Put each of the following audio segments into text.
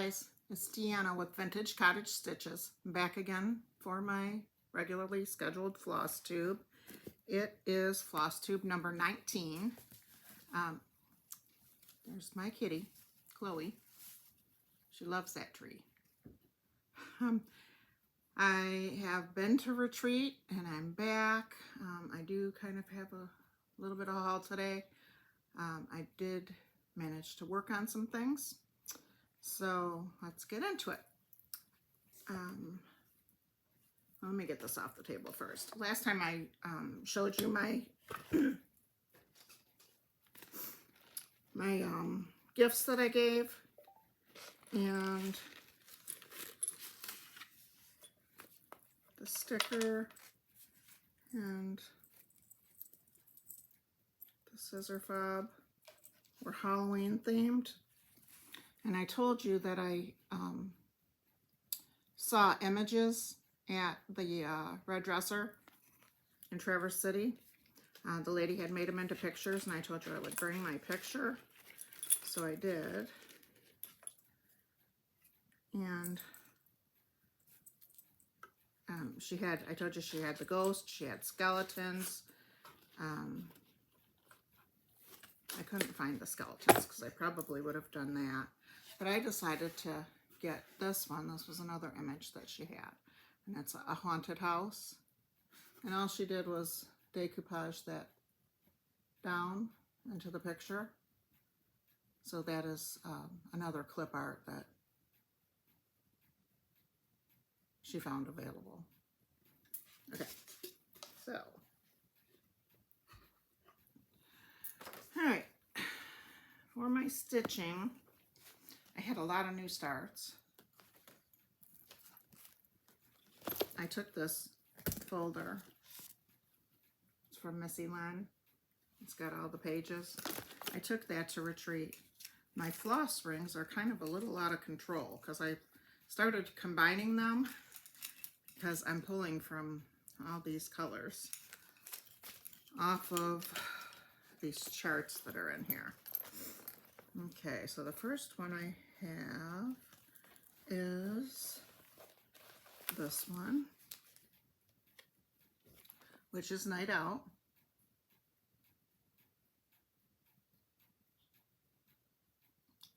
guys, it's Deanna with Vintage Cottage Stitches. I'm back again for my regularly scheduled floss tube. It is floss tube number 19. There's my kitty, Chloe. She loves that tree. I have been to retreat and I'm back. I do kind of have a little bit of a haul today. I did manage to work on some things. So let's get into it. Let me get this off the table first. Last time I showed you my gifts that I gave, and the sticker and the scissor fob were Halloween themed. And I told you that I saw images at the Red Dresser in Traverse City. The lady had made them into pictures, and I told you I would bring my picture. So I did. And I told you she had the ghost, she had skeletons. I couldn't find the skeletons because I probably would have done that. But I decided to get this one. This was another image that she had. And it's a haunted house. And all she did was decoupage that down into the picture. So that is another clip art that she found available. Okay, so. All right, for my stitching, I had a lot of new starts. I took this folder. It's from Missy Lynn. It's got all the pages. I took that to retreat. My floss rings are kind of a little out of control because I started combining them because I'm pulling from all these colors off of these charts that are in here. Okay, so the first one I have is this one, which is Night Out.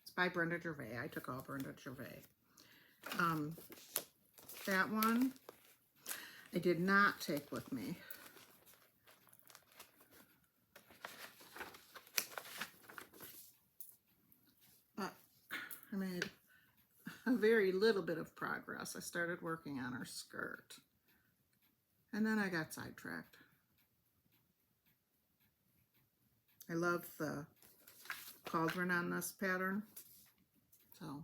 It's by Brenda Gervais. I took all Brenda Gervais. That one I did not take with me. I made a very little bit of progress. I started working on her skirt, and then I got sidetracked. I love the cauldron on this pattern, so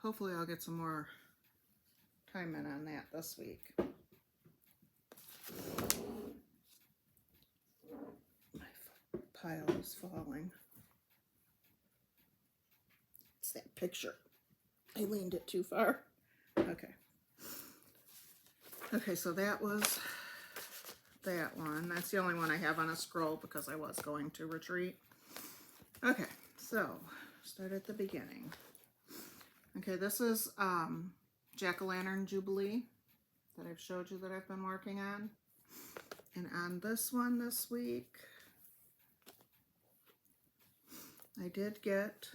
hopefully I'll get some more time in on that this week. My pile is falling. That picture. I leaned it too far. Okay. Okay, so that was that one. That's the only one I have on a scroll because I was going to retreat. Okay, so start at the beginning. Okay, this is Jack-o'-lantern Jubilee that I've showed you that I've been working on. And on this one this week, I did get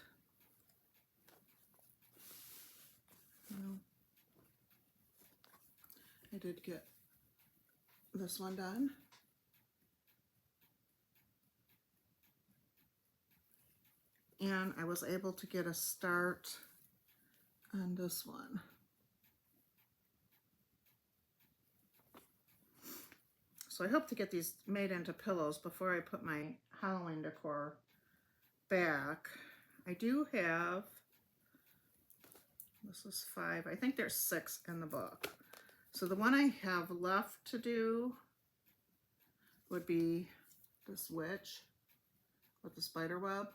this one done. And I was able to get a start on this one. So I hope to get these made into pillows before I put my Halloween decor back. I do have, this is 5, I think there's 6 in the book. So the one I have left to do would be this witch with the spider web.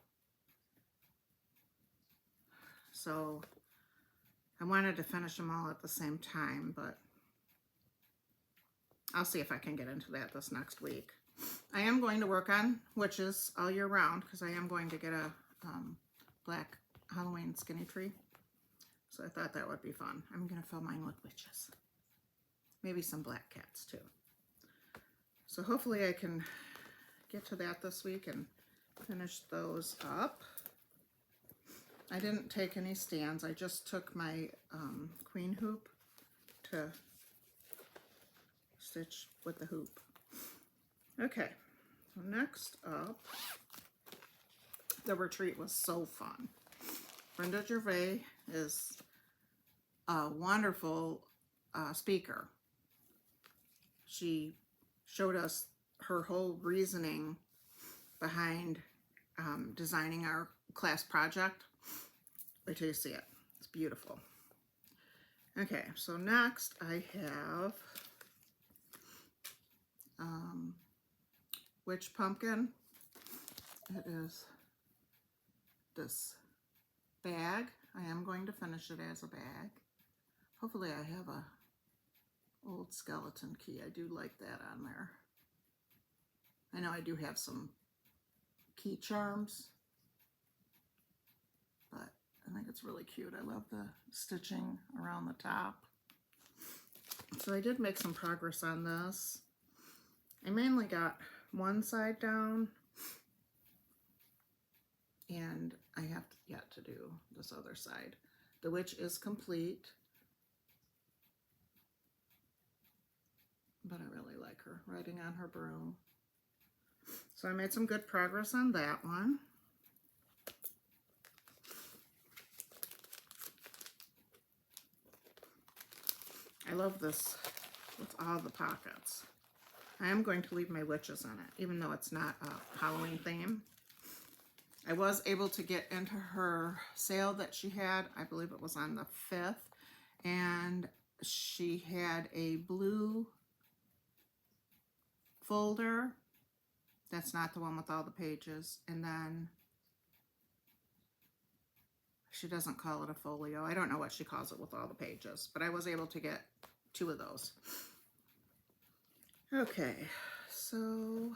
So I wanted to finish them all at the same time, but I'll see if I can get into that this next week. I am going to work on witches all year round because I am going to get a black Halloween skinny tree. So I thought that would be fun. I'm going to fill mine with witches. Maybe some black cats too. So hopefully I can get to that this week and finish those up. I didn't take any stands. I just took my queen hoop to stitch with the hoop. Okay, so next up, the retreat was so fun. Brenda Gervais is a wonderful speaker. She showed us her whole reasoning behind designing our class project. Wait till you see it. It's beautiful. Okay, so next I have Witch Pumpkin. It is this bag. I am going to finish it as a bag. Hopefully I have a old skeleton key. I do like that on there. I know I do have some key charms, but I think it's really cute. I love the stitching around the top. So I did make some progress on this. I mainly got one side down, and I have yet to do this other side. The witch is complete, but I really like her riding on her broom. So I made some good progress on that one. I love this with all the pockets. I am going to leave my witches in it, even though it's not a Halloween theme. I was able to get into her sale that she had. I believe it was on the 5th. And she had a blue folder. That's not the one with all the pages. And then she doesn't call it a folio. I don't know what she calls it with all the pages, but I was able to get 2 of those. Okay, so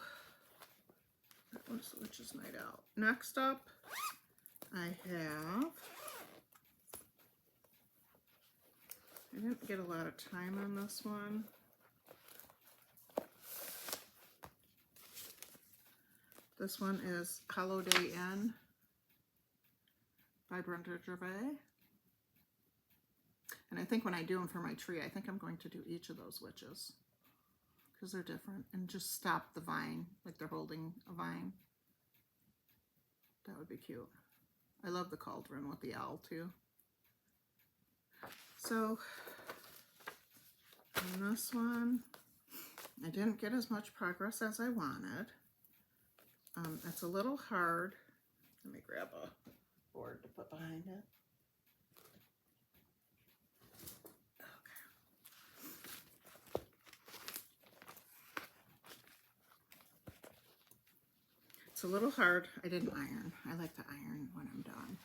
that was the Witch's Night Out. Next up, I didn't get a lot of time on this one. This one is Holiday Inn by Brenda Gervais. And I think when I do them for my tree, I think I'm going to do each of those witches because they're different, and just stop the vine, like they're holding a vine. That would be cute. I love the cauldron with the owl too. So on this one, I didn't get as much progress as I wanted. It's a little hard. Let me grab a board to put behind it. Okay. It's a little hard. I didn't iron. I like to iron when I'm done.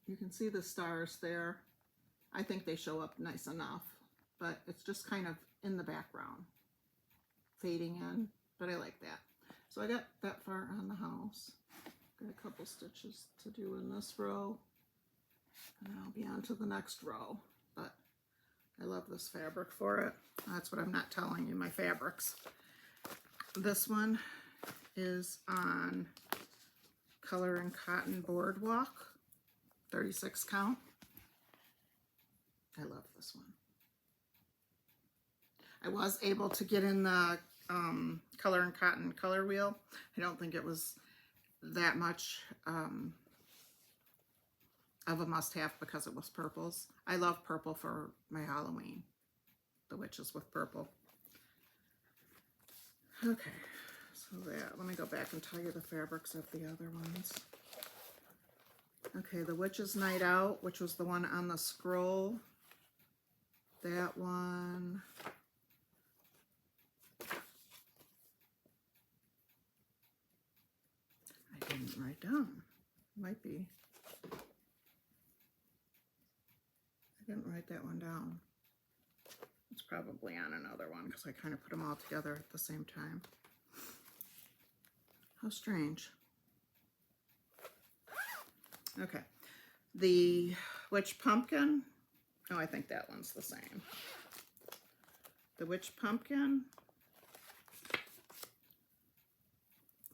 You can see the stars there. I think they show up nice enough, but it's just kind of in the background, fading in, but I like that. So I got that far on the house. Got a couple stitches to do in this row, and I'll be on to the next row, but I love this fabric for it. That's what I'm not telling you, my fabrics. This one is on Color and Cotton Boardwalk, 36 count. I love this one. I was able to get in the Color and Cotton color wheel. I don't think it was that much of a must-have because it was purples. I love purple for my Halloween. The witches with purple. Okay, so that, let me go back and tell you the fabrics of the other ones. Okay, the Witch's Night Out, which was the one on the scroll. That one. I didn't write down. Might be. I didn't write that one down. It's probably on another one because I kind of put them all together at the same time. How strange. Okay. The Witch Pumpkin. Oh, I think that one's the same. The Witch Pumpkin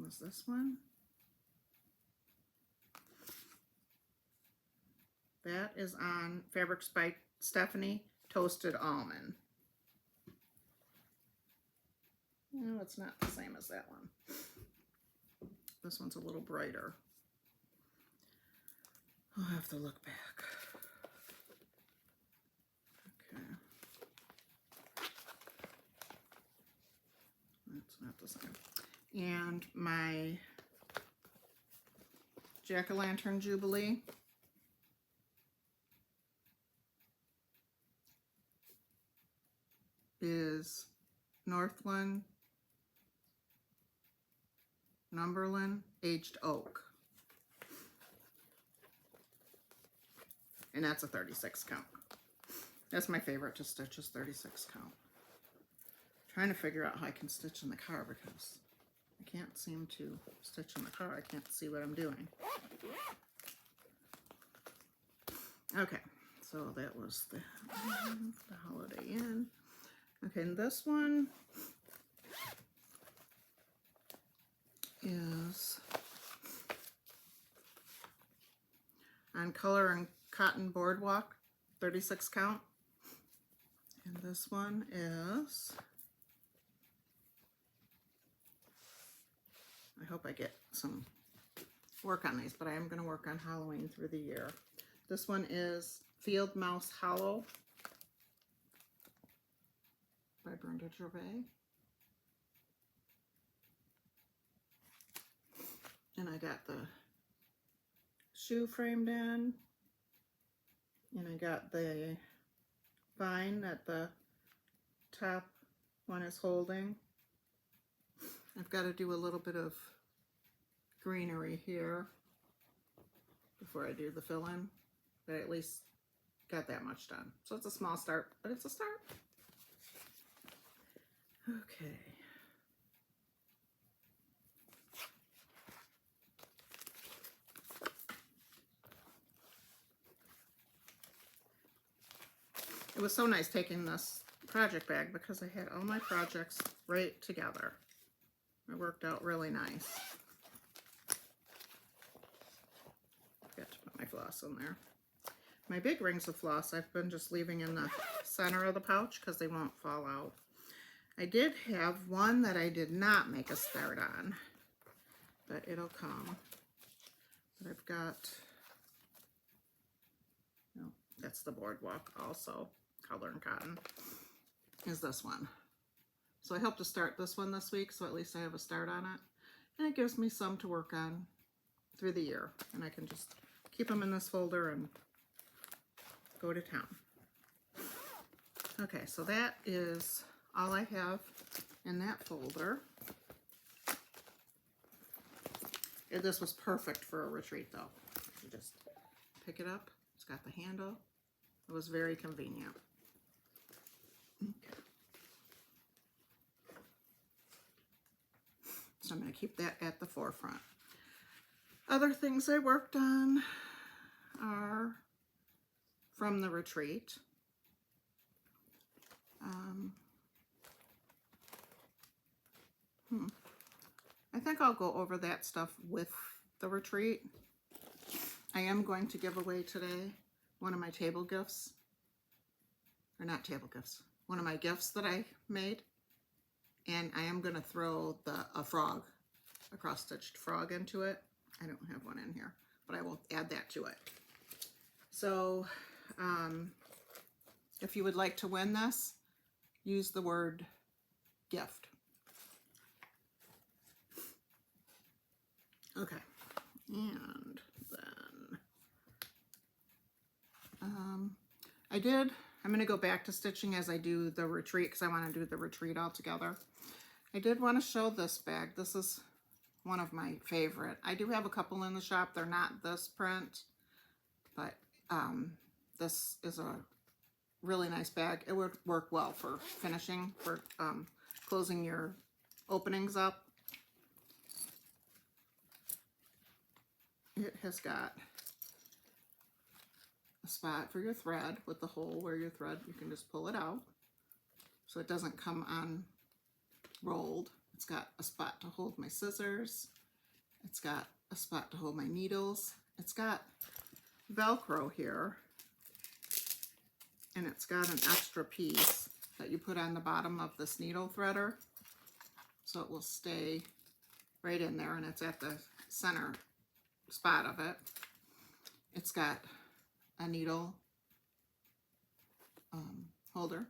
was this one. That is on Fabrics by Stephanie, Toasted Almond. No, it's not the same as that one. This one's a little brighter. I'll have to look back. Okay. That's not the same. And my Jack-o'-lantern Jubilee. Is Northland Numberland Aged Oak. And that's a 36 count. That's my favorite to stitch, is 36 count. Trying to figure out how I can stitch in the car because I can't seem to stitch in the car. I can't see what I'm doing. Okay, so that was the Holiday Inn. Okay, and this one is on Color and Cotton Boardwalk, 36 count. And this one is, I hope I get some work on these, but I am going to work on Halloween through the year. This one is Field Mouse Hollow by Brenda Gervais. And I got the shoe framed in, and I got the vine that the top one is holding. I've got to do a little bit of greenery here before I do the fill-in, but I at least got that much done. So it's a small start, but it's a start. Okay. It was so nice taking this project bag because I had all my projects right together. It worked out really nice. Got to put my floss in there. My big rings of floss I've been just leaving in the center of the pouch because they won't fall out. I did have one that I did not make a start on, but it'll come. But I've got, no, that's the Boardwalk also. Color and Cotton is this one. So I hope to start this one this week, so at least I have a start on it. And it gives me some to work on through the year. And I can just keep them in this folder and go to town. Okay, so that is all I have in that folder. This was perfect for a retreat though. You just pick it up. It's got the handle. It was very convenient. Okay. So I'm going to keep that at the forefront. Other things I worked on are from the retreat. I think I'll go over that stuff with the retreat. I am going to give away today one of my table gifts. Or not table gifts. One of my gifts that I made. And I am going to throw a frog, a cross-stitched frog into it. I don't have one in here, but I will add that to it. So, if you would like to win this, use the word gift. Okay, and then I'm going to go back to stitching as I do the retreat because I want to do the retreat all together. I did want to show this bag. This is one of my favorite. I do have a couple in the shop. They're not this print, but this is a really nice bag. It would work well for finishing, for closing your openings up. It has got a spot for your thread with the hole where your thread, you can just pull it out so it doesn't come on rolled. It's got a spot to hold my scissors. It's got a spot to hold my needles. It's got Velcro here, and it's got an extra piece that you put on the bottom of this needle threader so it will stay right in there, and it's at the center spot of it. It's got a needle holder.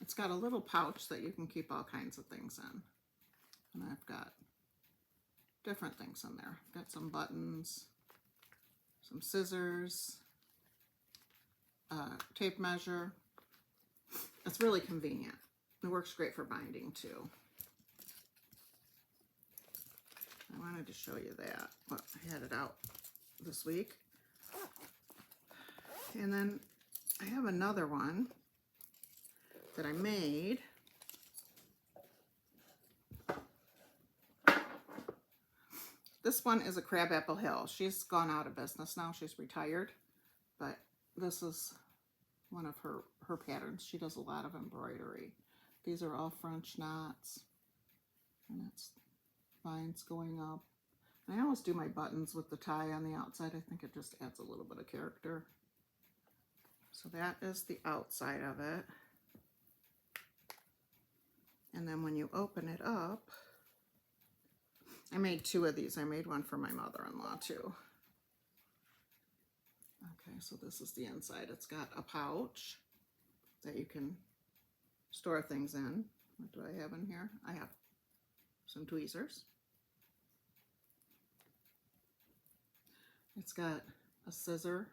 It's got a little pouch that you can keep all kinds of things in. And I've got different things in there. I've got some buttons, some scissors, tape measure. It's really convenient. It works great for binding too. I wanted to show you that. Well, I had it out this week. And then I have another one that I made. This one is a Crabapple Hill. She's gone out of business now. She's retired. But this is one of her patterns. She does a lot of embroidery. These are all French knots. And it's vines going up. And I always do my buttons with the tie on the outside. I think it just adds a little bit of character. So that is the outside of it. And then when you open it up, I made two of these. I made one for my mother-in-law too. Okay, so this is the inside. It's got a pouch that you can store things in. What do I have in here? I have some tweezers. It's got a scissor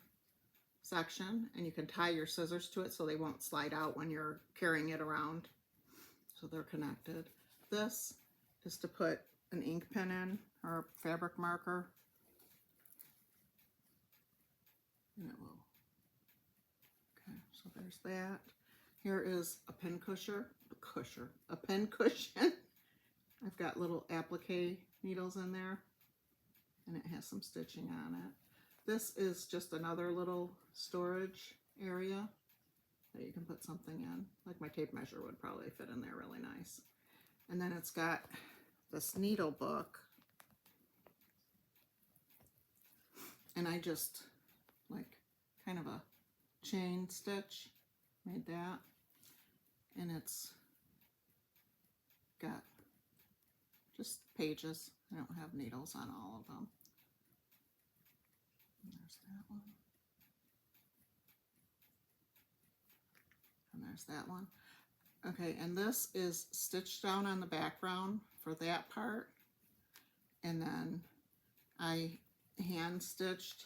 section, and you can tie your scissors to it so they won't slide out when you're carrying it around. So they're connected. This is to put an ink pen in, or a fabric marker. And it will. Okay, so there's that. Here is a pin cushion. A pin cushion. I've got little applique needles in there, and it has some stitching on it. This is just another little storage area that you can put something in. Like my tape measure would probably fit in there really nice. And then it's got this needle book. And I just, like, kind of a chain stitch, made that. And it's got just pages. I don't have needles on all of them. And there's that one. And there's that one. Okay, and this is stitched down on the background for that part. And then I hand stitched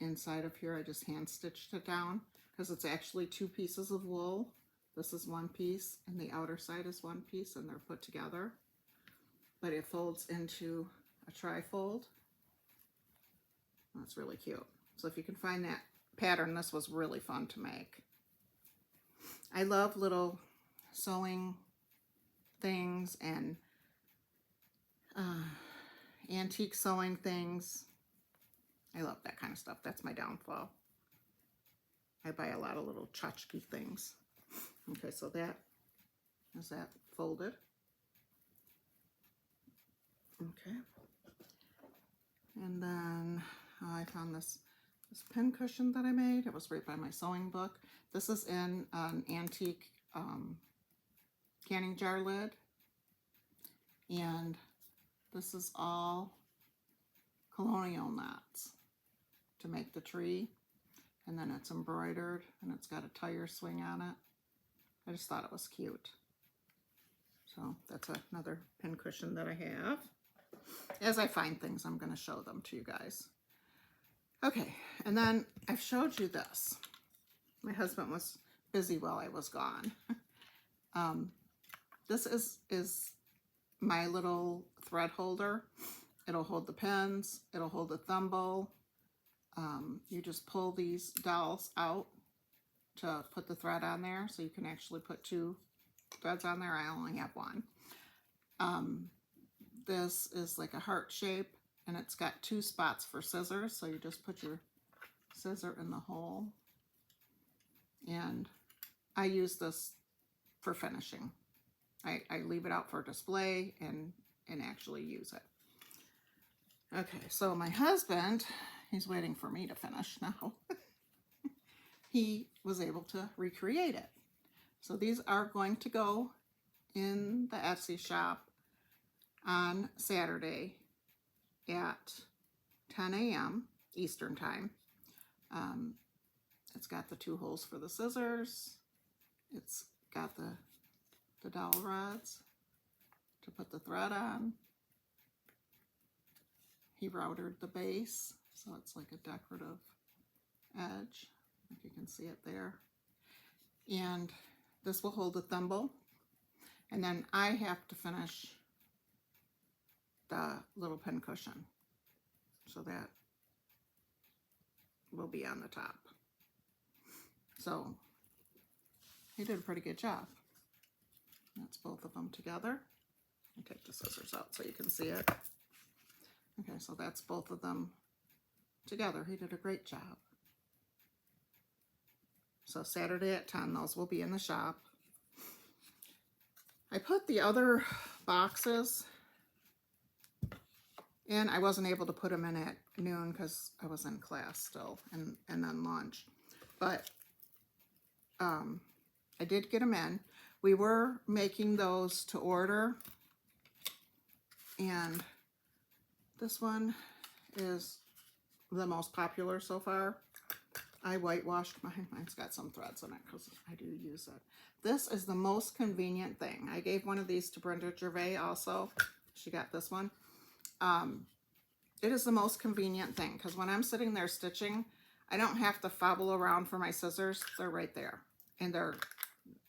inside of here. I just hand stitched it down because it's actually two pieces of wool. This is one piece and the outer side is one piece, and they're put together. But it folds into a trifold. That's really cute. So if you can find that pattern, this was really fun to make. I love little sewing things and antique sewing things. I love that kind of stuff. That's my downfall. I buy a lot of little tchotchke things. Okay, so that is that folded. Okay. And then I found this pin cushion that I made. It was right by my sewing book. This is in an antique canning jar lid. And this is all colonial knots to make the tree. And then it's embroidered, and it's got a tire swing on it. I just thought it was cute. So that's another pin cushion that I have. As I find things, I'm going to show them to you guys. Okay, and then I've showed you this. My husband was busy while I was gone. This is my little thread holder. It'll hold the pins. It'll hold the thumb bowl. You just pull these dowels out to put the thread on there, so you can actually put two threads on there. I only have one. This is like a heart shape, and it's got two spots for scissors, so you just put your scissor in the hole. And I use this for finishing. I leave it out for display and actually use it. Okay, so my husband, he's waiting for me to finish now. He was able to recreate it. So these are going to go in the Etsy shop on Saturday at 10 a.m. Eastern time. It's got the 2 holes for the scissors. It's got the dowel rods to put the thread on. He routered the base, so it's like a decorative edge, if you can see it there. And this will hold the thimble. And then I have to finish the little pin cushion. So that will be on the top. So he did a pretty good job. That's both of them together. I take the scissors out so you can see it. Okay, so that's both of them together. He did a great job. So Saturday at 10, those will be in the shop. I put the other boxes in. I wasn't able to put them in at noon because I was in class still, and then lunch. But I did get them in. We were making those to order, and this one is the most popular so far. I whitewashed mine. Mine's got some threads in it because I do use it. This is the most convenient thing. I gave one of these to Brenda Gervais also. She got this one. It is the most convenient thing because when I'm sitting there stitching, I don't have to fobble around for my scissors. They're right there. And they're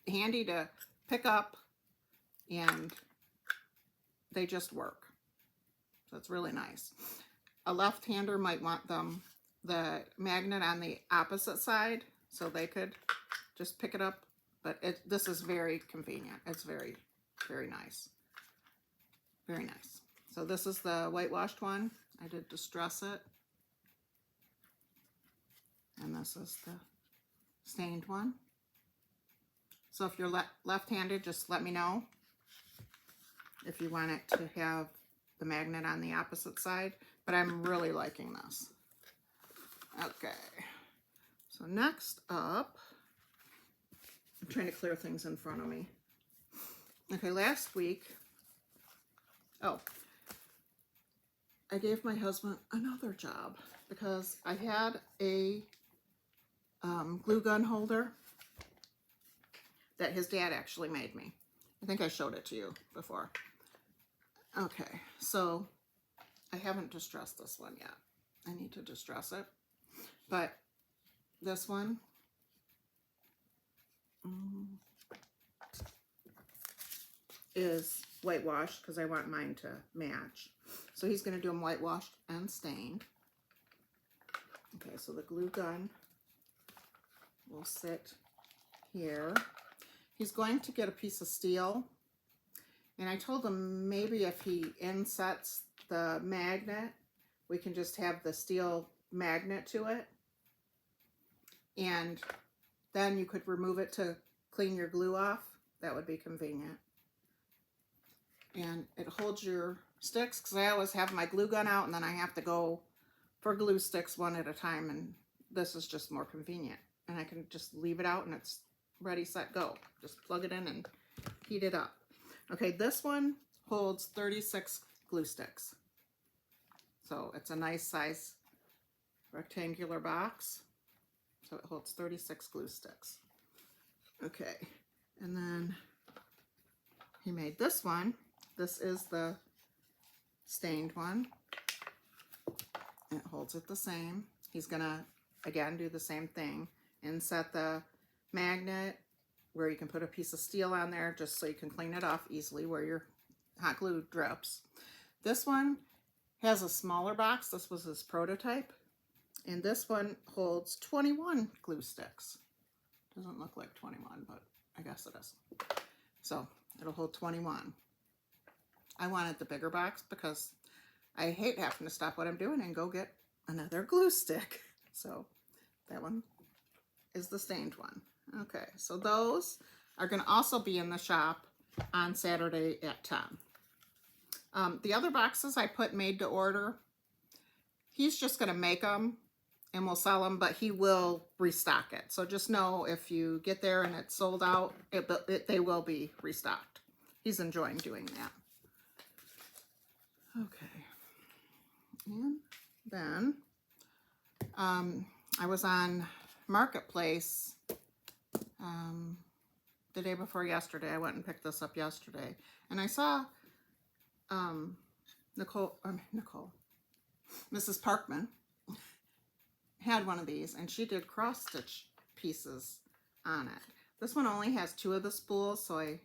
handy to pick up, and they just work. So it's really nice. A left-hander might want the magnet on the opposite side so they could just pick it up, but this is very convenient. It's very, very nice. Very nice. So this is the whitewashed one. I did distress it. And this is the stained one. So if you're left-handed, just let me know if you want it to have the magnet on the opposite side, but I'm really liking this. Okay, so next up, I'm trying to clear things in front of me. Okay, last week, I gave my husband another job because I had a glue gun holder that his dad actually made me. I think I showed it to you before. Okay, so I haven't distressed this one yet. I need to distress it. But this one, is whitewashed because I want mine to match. So he's going to do them whitewashed and stained. Okay, so the glue gun will sit here. He's going to get a piece of steel. And I told him maybe if he insets the magnet, we can just have the steel magnet to it. And then you could remove it to clean your glue off. That would be convenient. And it holds your sticks because I always have my glue gun out and then I have to go for glue sticks one at a time, and this is just more convenient. And I can just leave it out and it's ready, set, go. Just plug it in and heat it up. Okay, this one holds 36 glue sticks. So it's a nice size rectangular box. So it holds 36 glue sticks. Okay, and then he made this one. This is the stained one. It holds it the same. He's gonna, again, do the same thing. Inset the magnet where you can put a piece of steel on there just so you can clean it off easily where your hot glue drips. This one has a smaller box. This was his prototype. And this one holds 21 glue sticks. Doesn't look like 21, but I guess it is. So it'll hold 21. I wanted the bigger box because I hate having to stop what I'm doing and go get another glue stick. So That one is the stained one. Okay, so those are going to also be in the shop on Saturday at 10. The other boxes I put made to order. He's just going to make them and we'll sell them, but he will restock it. So just know if you get there and it's sold out, they will be restocked. He's enjoying doing that. Okay. And then I was on Marketplace the day before yesterday. I went and picked this up yesterday. And I saw Mrs. Parkman had one of these, and she did cross stitch pieces on it. This one only has 2 of the spools, so I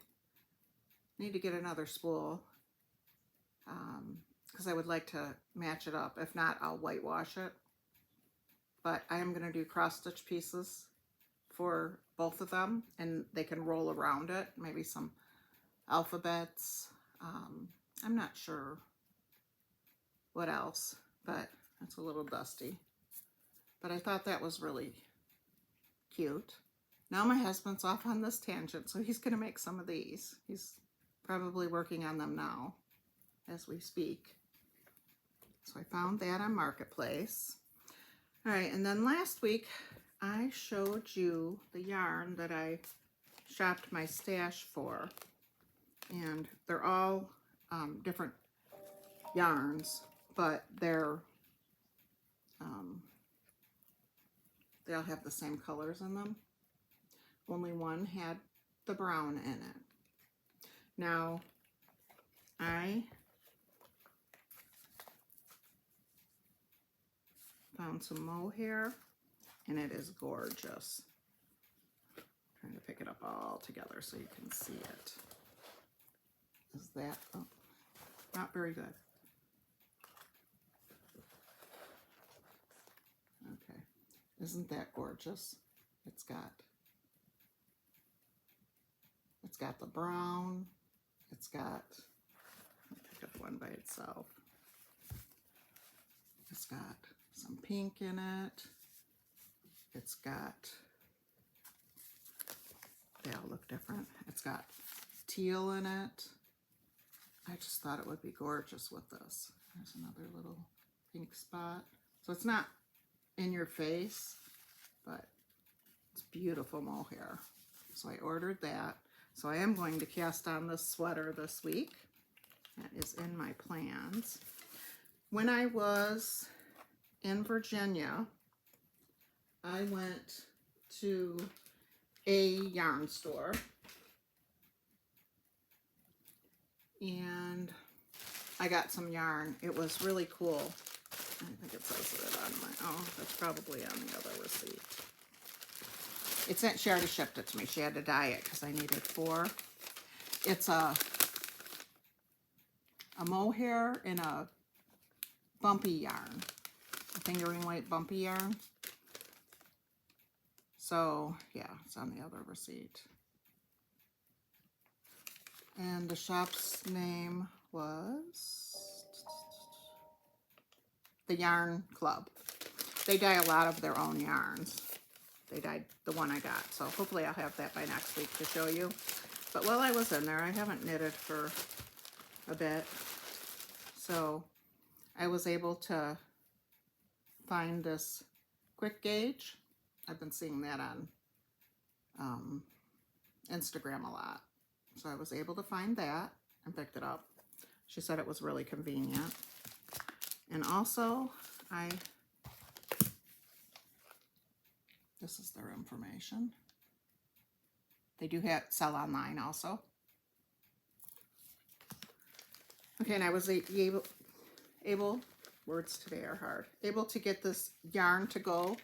need to get another spool because I would like to match it up. If not, I'll whitewash it. But I am going to do cross stitch pieces for both of them, and they can roll around it. Maybe some alphabets. I'm not sure what else, but it's a little dusty. But I thought that was really cute. Now my husband's off on this tangent, so he's going to make some of these. He's probably working on them now as we speak. So I found that on Marketplace. All right, and then last week I showed you the yarn that I shopped my stash for. And they're all different yarns, but they're they all have the same colors in them. Only one had the brown in it. Now, I found some mohair, and it is gorgeous. I'm trying to pick it up all together so you can see it. Is that, oh, not very good. Okay, isn't that gorgeous? It's got the brown, it's got, I'll pick up one by itself. It's got some pink in it. It's got, they all look different. It's got teal in it. I just thought it would be gorgeous with this. There's another little pink spot. So it's not in your face, but it's beautiful mohair. So I ordered that. So I am going to cast on this sweater this week. That is in my plans. When I was in Virginia, I went to a yarn store and I got some yarn. It was really cool. I think it says it on my, oh, that's probably on the other receipt. She already shipped it to me. She had to dye it because I needed 4. It's a mohair in a bumpy yarn, a fingering weight bumpy yarn. So yeah, it's on the other receipt. And the shop's name was the Yarn Club. They dye a lot of their own yarns. They dyed the one I got, so hopefully I'll have that by next week to show you. But while I was in there, I haven't knitted for a bit, so I was able to find this quick gauge. I've been seeing that on Instagram a lot. So I was able to find that and picked it up. She said it was really convenient. And also, this is their information. They do sell online also. Okay, and I was able, words today are hard, able to get this yarn to go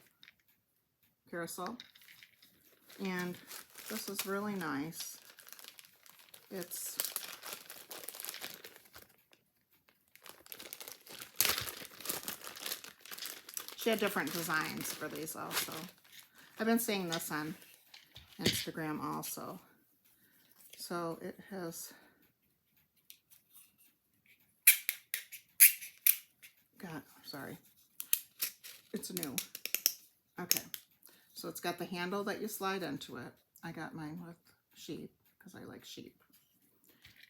carousel. And this is really nice. She had different designs for these also. I've been seeing this on Instagram also. So it has got, sorry, it's new. Okay, So it's got the handle that you slide into it. I got mine with sheep because I like sheep.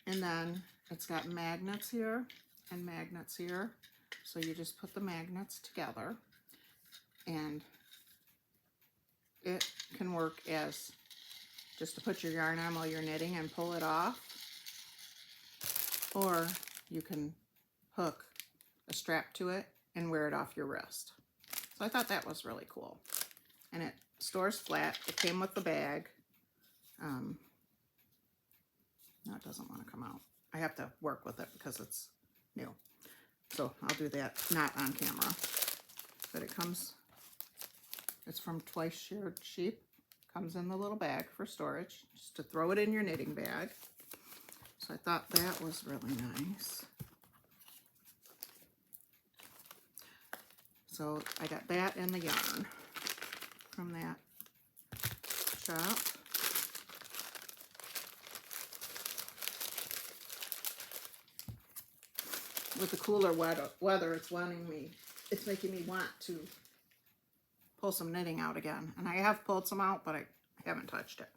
And then it's got magnets here and magnets here. So you just put the magnets together, and it can work as just to put your yarn on while you're knitting and pull it off. Or you can hook a strap to it and wear it off your wrist. So I thought that was really cool. And it stores flat. It came with the bag. No, it doesn't want to come out. I have to work with it because it's new. So I'll do that not on camera. But it comes, it's from Twice Sheared Sheep. Comes in the little bag for storage, just to throw it in your knitting bag. So I thought that was really nice. So I got that and the yarn from that shop. With the cooler weather, it's making me want to pull some knitting out again. And I have pulled some out, but I haven't touched it.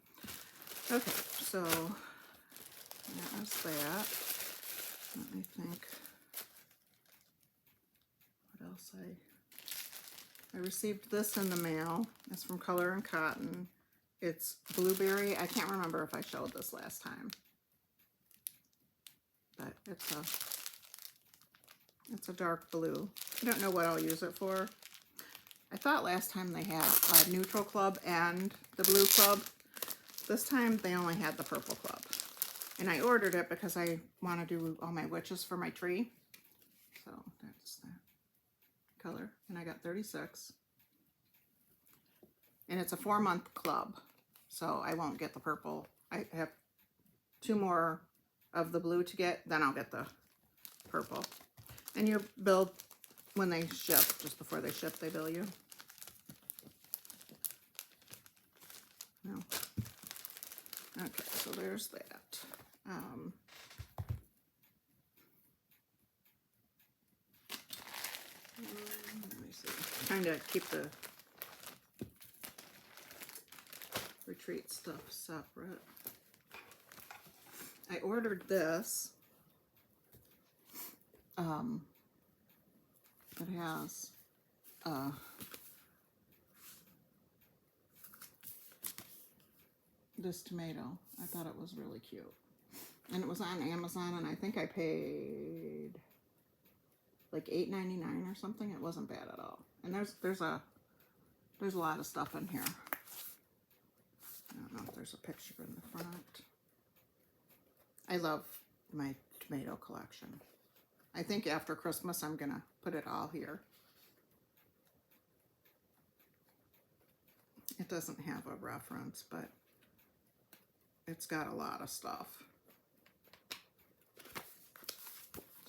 Okay, so that was that. Let me think what else I received this in the mail. It's from Color and Cotton. It's blueberry. I can't remember if I showed this last time, but it's a dark blue. I don't know what I'll use it for. I thought last time they had a neutral club and the blue club. This time they only had the purple club. And I ordered it because I want to do all my witches for my tree. So that's that color. And I got 36. And it's a 4-month club. So I won't get the purple. I have 2 more of the blue to get, then I'll get the purple. And you bill when they ship, just before they ship, they bill you. No. Okay, so there's that. Let me see. I'm trying to keep the retreat stuff separate. I ordered this. It has this tomato. I thought it was really cute. And it was on Amazon, and I think I paid like $8.99 or something. It wasn't bad at all. And there's a lot of stuff in here. I don't know if there's a picture in the front. I love my tomato collection. I think after Christmas I'm gonna put it all here. It doesn't have a reference, but it's got a lot of stuff.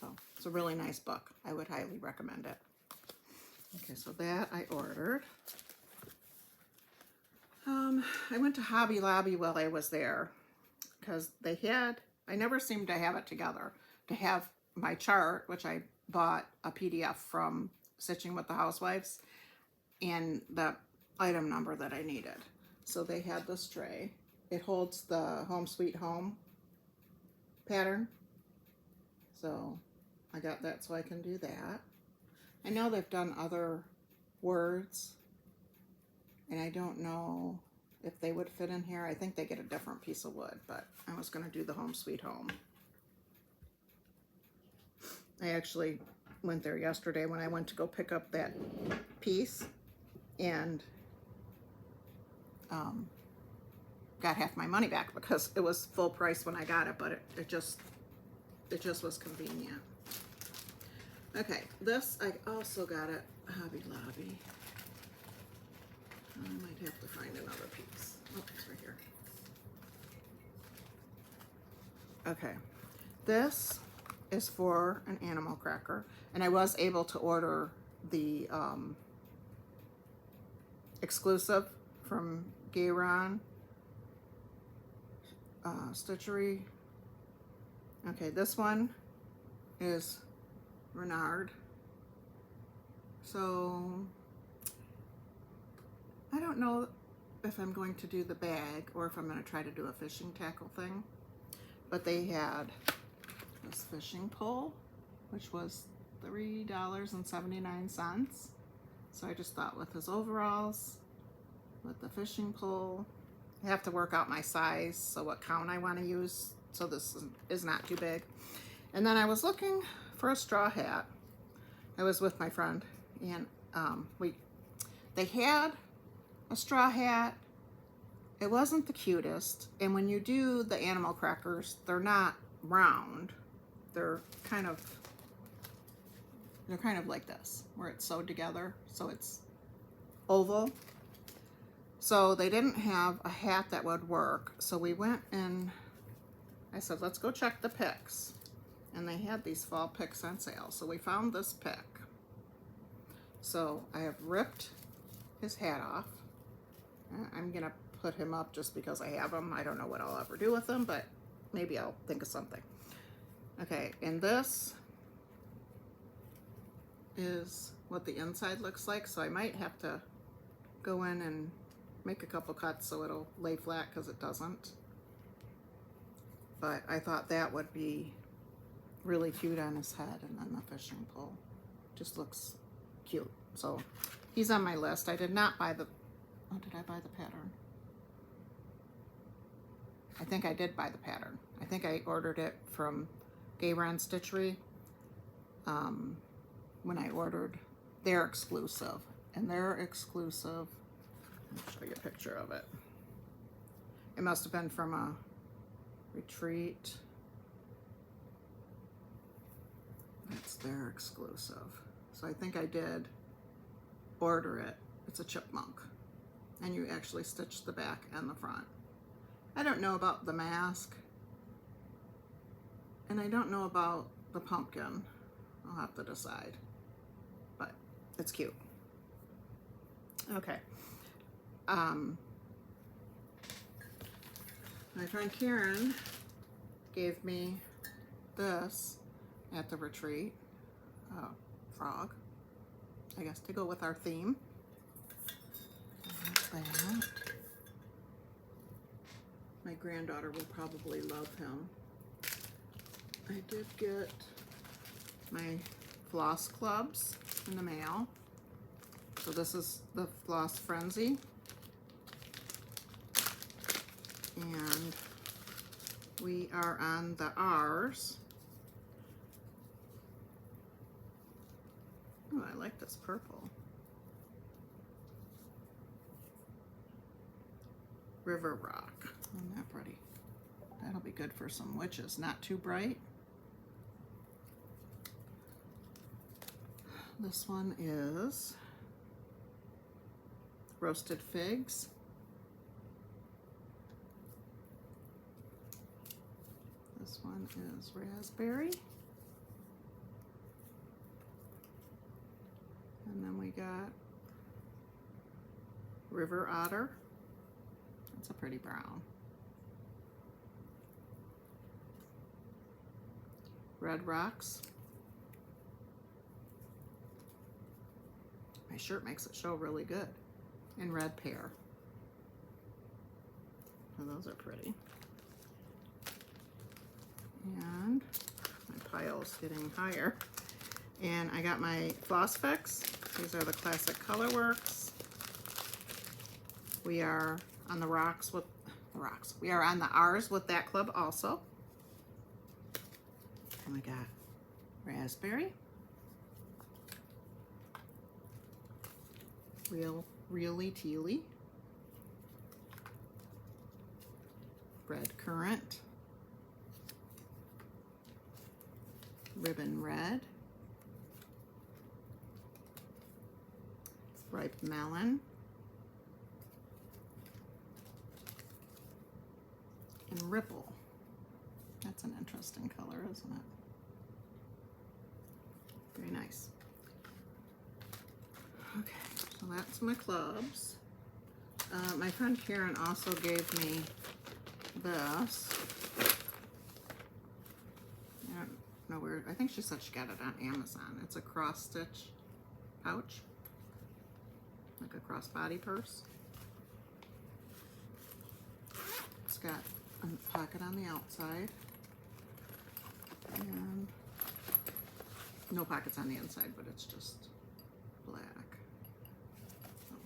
So it's a really nice book. I would highly recommend it. Okay, so that I ordered. I went to Hobby Lobby while I was there because I never seemed to have it together. To have my chart, which I bought a PDF from Stitching with the Housewives, and the item number that I needed. So they had this tray. It holds the Home Sweet Home pattern. So I got that so I can do that. I know they've done other words, and I don't know if they would fit in here. I think they get a different piece of wood, but I was going to do the Home Sweet Home. I actually went there yesterday when I went to go pick up that piece, and got half my money back because it was full price when I got it, but it just was convenient. Okay, this I also got at Hobby Lobby. I might have to find another piece. Oh, it's right here. Okay, this is for an animal cracker, and I was able to order the exclusive from Gayron Stitchery. Okay, this one is Renard. So I don't know if I'm going to do the bag or if I'm going to try to do a fishing tackle thing, but they had this fishing pole, which was $3.79. So I just thought with his overalls, with the fishing pole, I have to work out my size, so what count I want to use, so this is not too big. And then I was looking for a straw hat. I was with my friend, and they had a straw hat. It wasn't the cutest, and when you do the animal crackers, they're not round. They're kind of like this, where it's sewed together, so it's oval. So they didn't have a hat that would work, so we went and I said, let's go check the picks. And they had these fall picks on sale, so we found this pick. So I have ripped his hat off. I'm gonna put him up just because I have him. I don't know what I'll ever do with him, but maybe I'll think of something. Okay, and this is what the inside looks like, so I might have to go in and make a couple cuts so it'll lay flat, because it doesn't. But I thought that would be really cute on his head, and then the fishing pole just looks cute. So he's on my list. I did not buy the, oh, did I buy the pattern? I think I did buy the pattern. I think I ordered it from Gayron Stitchery when I ordered their exclusive. And their exclusive, I'll show you a picture of it. It must have been from a retreat. That's their exclusive. So I think I did order it. It's a chipmunk. And you actually stitch the back and the front. I don't know about the mask. And I don't know about the pumpkin. I'll have to decide. But it's cute. Okay. My friend Karen gave me this at the retreat. Frog, I guess, to go with our theme. That's that. My granddaughter will probably love him. I did get my floss clubs in the mail. So this is the Floss Frenzy. And we are on the R's. Oh, I like this purple. River Rock. Isn't that pretty? That'll be good for some witches. Not too bright. This one is Roasted Figs. This one is Raspberry. And then we got River Otter. That's a pretty brown. Red Rocks. My shirt makes it show really good. And Red Pear. So those are pretty. And my pile's getting higher. And I got my Floss Fix. These are the classic Colorworks. We are on the rocks with the rocks. We are on the R's with that club also. And we got Raspberry. Really Tealy. Red Currant. Ribbon Red. Ripe Melon. And Ripple. That's an interesting color, isn't it? Very nice. Okay, so that's my clubs. My friend Karen also gave me this. I don't know where, I think she said she got it on Amazon. It's a cross stitch pouch, like a crossbody purse. It's got a pocket on the outside and no pockets on the inside, but it's just black. So,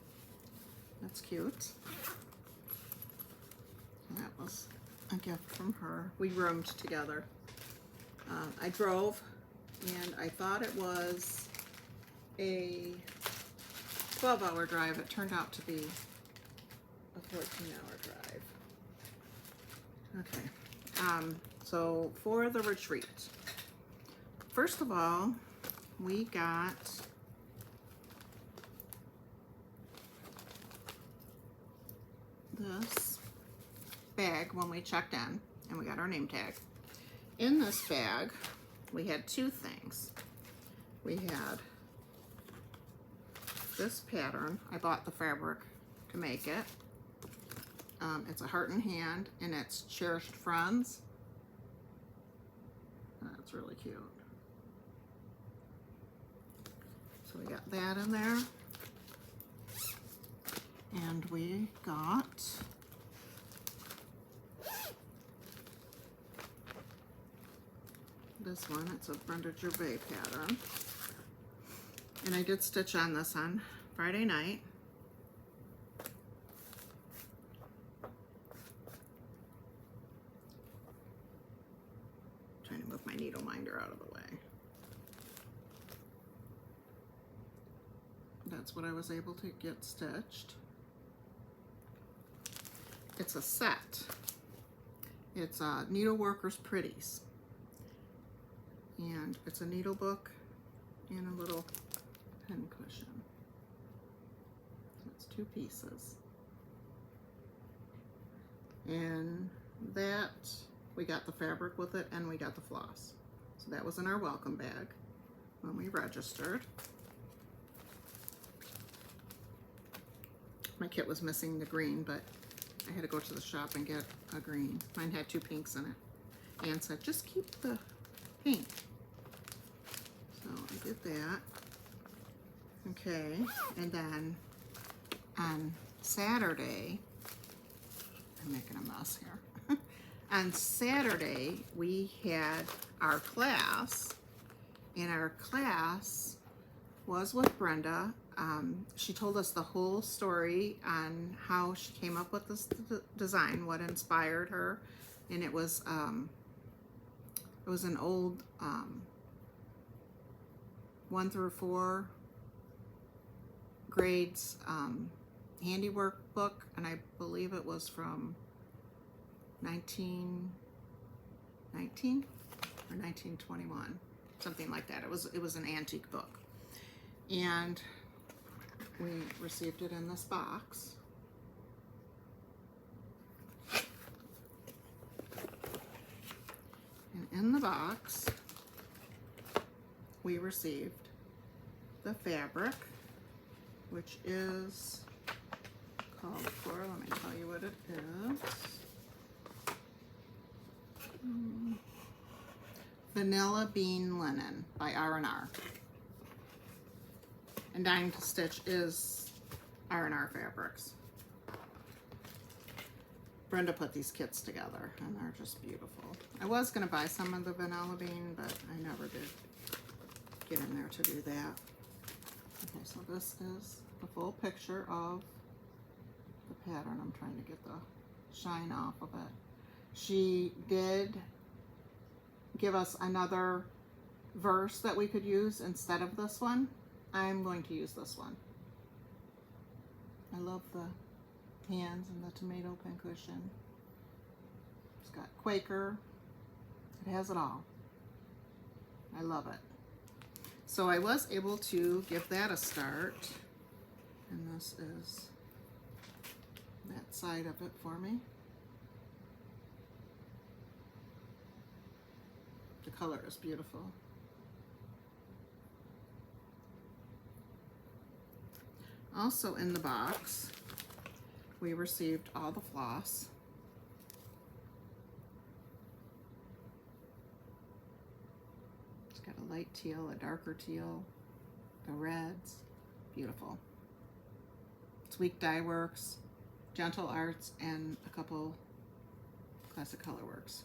that's cute. That was a gift from her. We roomed together. I drove and I thought it was a 12-hour drive. It turned out to be a 14-hour drive. Okay, so for the retreat, first of all, we got this bag when we checked in, and we got our name tag. In this bag, we had two things. We had this pattern. I bought the fabric to make it. It's a heart and hand, and it's Cherished Friends. That's really cute. So we got that in there. And we got this one. It's a Brenda Gervais pattern. And I did stitch on this on Friday night. Trying to move my needle minder out of the way. That's what I was able to get stitched. It's a set. It's Needleworkers Pretties. And it's a needle book and a little pin cushion. It's two pieces. And that, we got the fabric with it and we got the floss. So that was in our welcome bag when we registered. My kit was missing the green, but I had to go to the shop and get a green. Mine had two pinks in it. Anne said, just keep the pink. So I did that. Okay, and then on Saturday, I'm making a mess here. On Saturday, we had our class, and our class was with Brenda. She told us the whole story on how she came up with this design, what inspired her, and it was an old 1 through 4 grades handiwork book, and I believe it was from 1919 or 1921, something like that. It was an antique book, and we received it in this box. And in the box, we received the fabric, which is called for, let me tell you what it is. Vanilla Bean Linen by R&R. And Dying to Stitch is R&R Fabrics. Brenda put these kits together, and they're just beautiful. I was going to buy some of the Vanilla Bean, but I never did get in there to do that. Okay, so this is the full picture of the pattern. I'm trying to get the shine off of it. She did give us another verse that we could use instead of this one. I'm going to use this one. I love the hands and the tomato pincushion. It's got Quaker. It has it all. I love it. So I was able to give that a start. And this is that side of it for me. The color is beautiful. Also in the box, we received all the floss. It's got a light teal, a darker teal, the reds, beautiful. It's Week Dye Works, Gentle Arts, and a couple Classic Colorworks.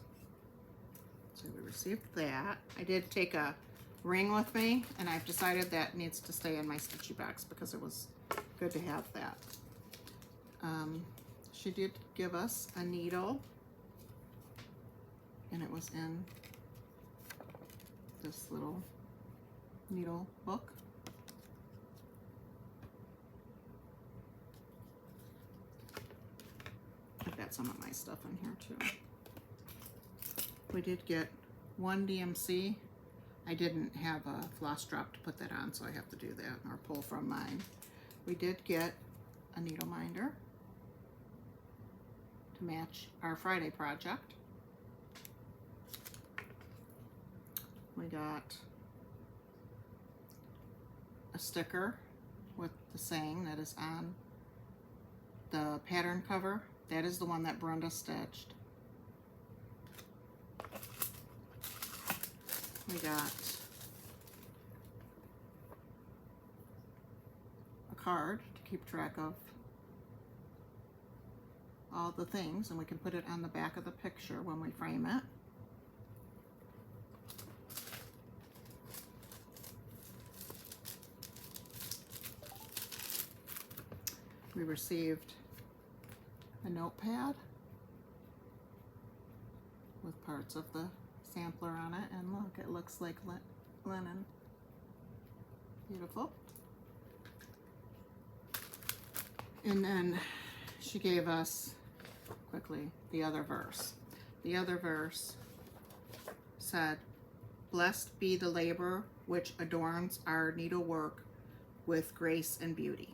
So we received that. I did take a ring with me, and I've decided that needs to stay in my stitchy box because it was good to have that. She did give us a needle, and it was in this little needle book. I've got some of my stuff in here too. We did get one DMC. I didn't have a floss drop to put that on, so I have to do that or pull from mine. We did get a needle minder to match our Friday project. We got a sticker with the saying that is on the pattern cover. That is the one that Brenda stitched. We got a card to keep track of all the things, and we can put it on the back of the picture when we frame it. We received a notepad with parts of the sampler on it, and look, it looks like linen. Beautiful. And then she gave us, quickly, the other verse. The other verse said, "Blessed be the labor which adorns our needlework with grace and beauty."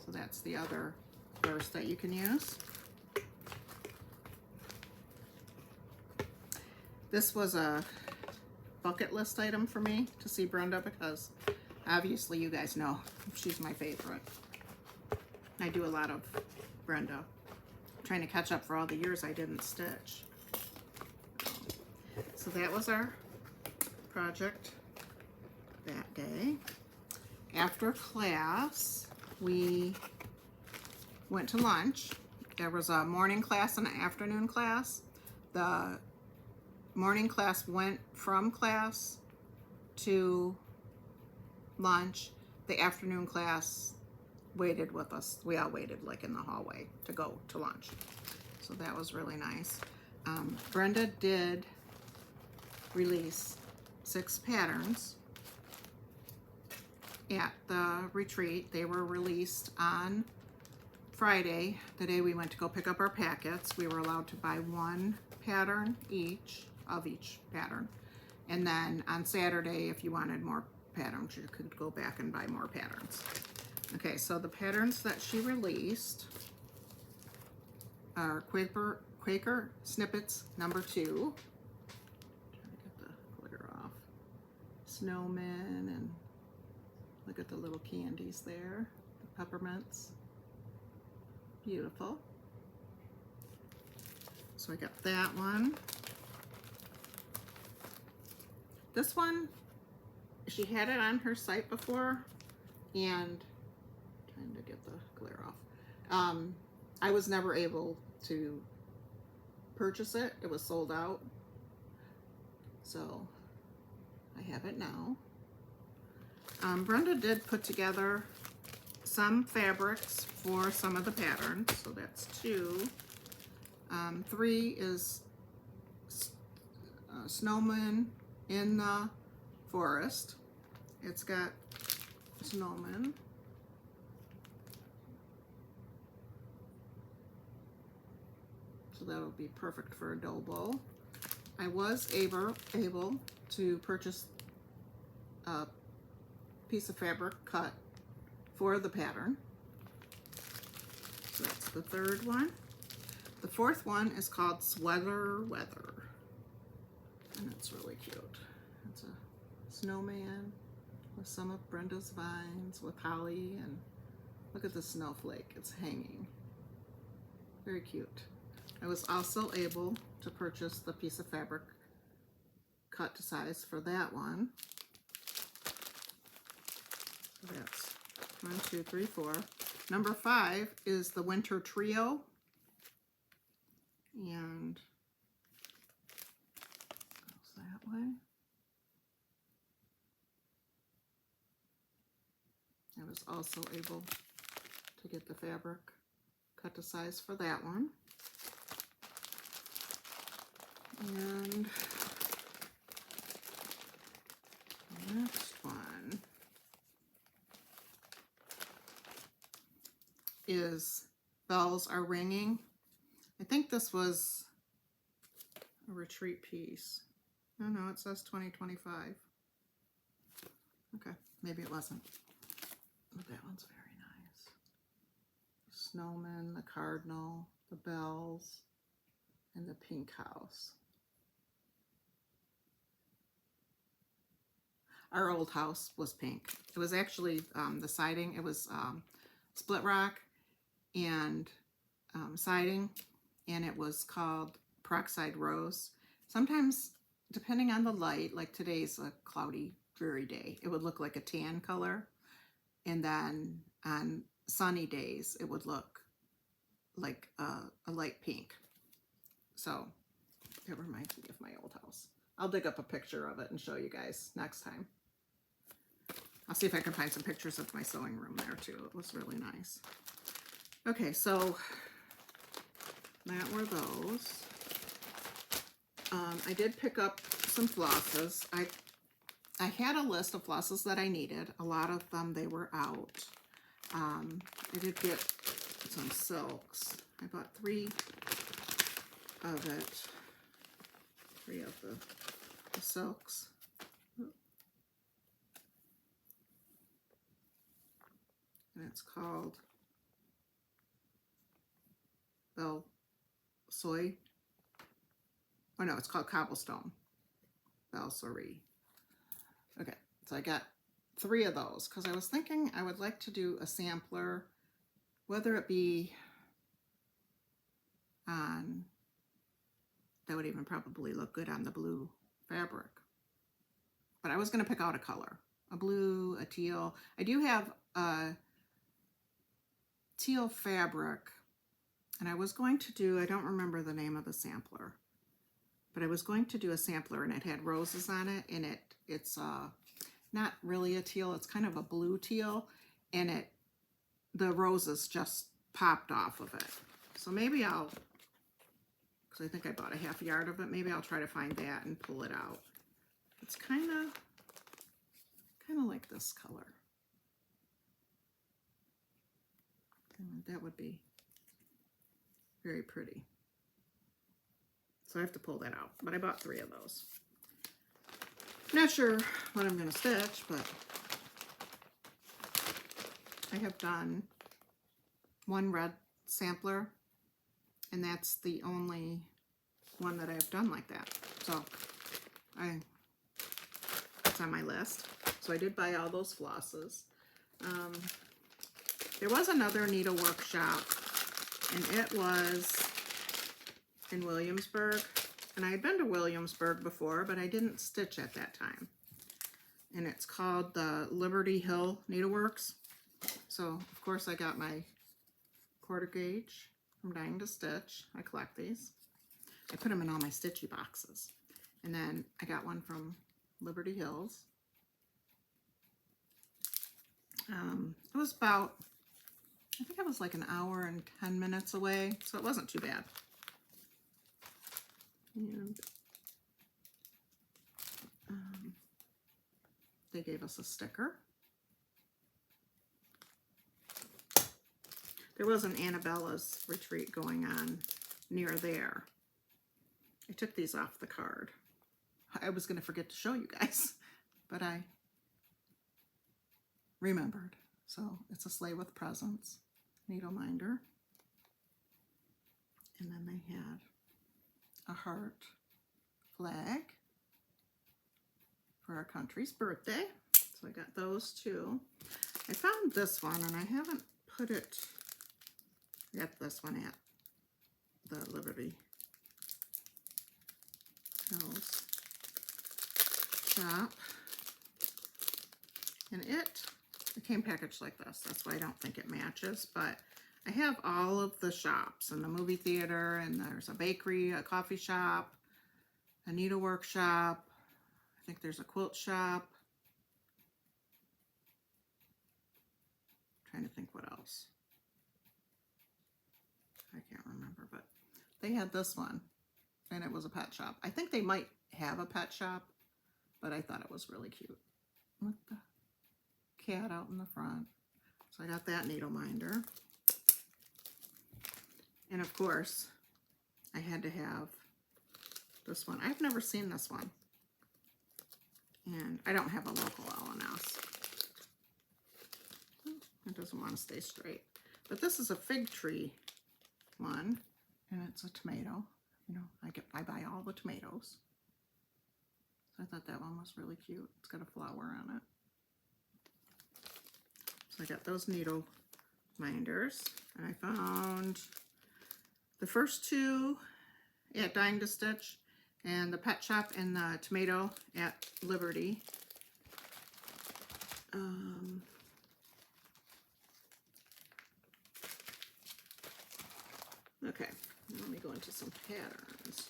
So that's the other verse that you can use. This was a bucket list item for me to see Brenda, because obviously you guys know she's my favorite. I do a lot of Brenda. I'm trying to catch up for all the years I didn't stitch. So that was our project that day. After class, we went to lunch. There was a morning class and an afternoon class. The morning class went from class to lunch. The afternoon class waited with us. We all waited like in the hallway to go to lunch. So that was really nice. Brenda did release 6 patterns at the retreat. They were released on Friday, the day we went to go pick up our packets. We were allowed to buy 1 pattern each of each pattern. And then on Saturday, if you wanted more patterns, you could go back and buy more patterns. Okay, so the patterns that she released are Quaker Snippets number 2. Trying to get the glitter off. Snowmen, and look at the little candies there. The peppermints. Beautiful. So I got that one. This one, she had it on her site before, and trying to get the glare off. I was never able to purchase it. It was sold out. So I have it now. Brenda did put together some fabrics for some of the patterns. So that's 2. 3 is snowman in the forest. It's got snowmen. So that'll be perfect for a dough bowl. I was able to purchase a piece of fabric cut for the pattern. So that's the 3rd one. The 4th one is called Sweater Weather. And it's really cute. It's a snowman with some of Brenda's vines with holly, and look at the snowflake. It's hanging. Very cute. I was also able to purchase the piece of fabric cut to size for that one. So that's 1, 2, 3, 4. Number 5 is the Winter Trio. And way. I was also able to get the fabric cut to size for that one. And the next one is Bells Are Ringing. I think this was a retreat piece. No, it says 2025. Okay, maybe it wasn't. But that one's very nice. The snowman, the cardinal, the bells, and the pink house. Our old house was pink. It was actually the siding. It was split rock and siding, and it was called peroxide rose. Sometimes, depending on the light, like today's a cloudy, dreary day, it would look like a tan color, and then on sunny days, it would look like a light pink. So it reminds me of my old house. I'll dig up a picture of it and show you guys next time. I'll see if I can find some pictures of my sewing room there too. It was really nice. Okay, so that were those. I did pick up some flosses. I had a list of flosses that I needed. A lot of them, they were out. I did get some silks. I bought 3 of it. 3 of the silks. And it's called Belle Soy. Oh no, it's called Cobblestone. Belle Soy. Okay, so I got 3 of those because I was thinking I would like to do a sampler, whether it be on, that would even probably look good on the blue fabric. But I was going to pick out a color, a blue, a teal. I do have a teal fabric, and I was going to do, I don't remember the name of the sampler, but I was going to do a sampler and it had roses on it, and it's not really a teal, it's kind of a blue teal, and the roses just popped off of it. So maybe I'll, because I think I bought a half yard of it, maybe I'll try to find that and pull it out. It's kind of like this color. And that would be very pretty. So I have to pull that out, but I bought 3 of those. Not sure what I'm going to stitch, but I have done 1 red sampler, and that's the only one that I've done like that. So it's on my list. So I did buy all those flosses. There was another needlework shop, and it was in Williamsburg. And I had been to Williamsburg before, but I didn't stitch at that time. And it's called the Liberty Hill Needleworks. So, of course, I got my quarter gauge from Dying to Stitch. I collect these. I put them in all my stitchy boxes. And then I got one from Liberty Hills. It was about, I think it was like an hour and 10 minutes away, so it wasn't too bad. And they gave us a sticker. There was an Annabella's retreat going on near there. I took these off the card. I was going to forget to show you guys, but I remembered. So it's a sleigh with presents, needle minder. And then they had a heart flag for our country's birthday. So I got those 2. I found this one, and I haven't put it, I got this one at the Liberty Hills shop. And it came packaged like this. That's why I don't think it matches, but I have all of the shops and the movie theater, and there's a bakery, a coffee shop, a needlework shop, think there's a quilt shop. Trying to think what else. I can't remember, but they had this one, and it was a pet shop. I think they might have a pet shop, but I thought it was really cute with the cat out in the front. So I got that needle minder. And of course, I had to have this one. I've never seen this one. And I don't have a local L&S. It doesn't want to stay straight. But this is a fig tree one, and it's a tomato. You know, I buy all the tomatoes. So I thought that one was really cute. It's got a flower on it. So I got those needle minders, and I found the first two at Dying to Stitch, and the pet shop and the tomato at Liberty. Okay, let me go into some patterns.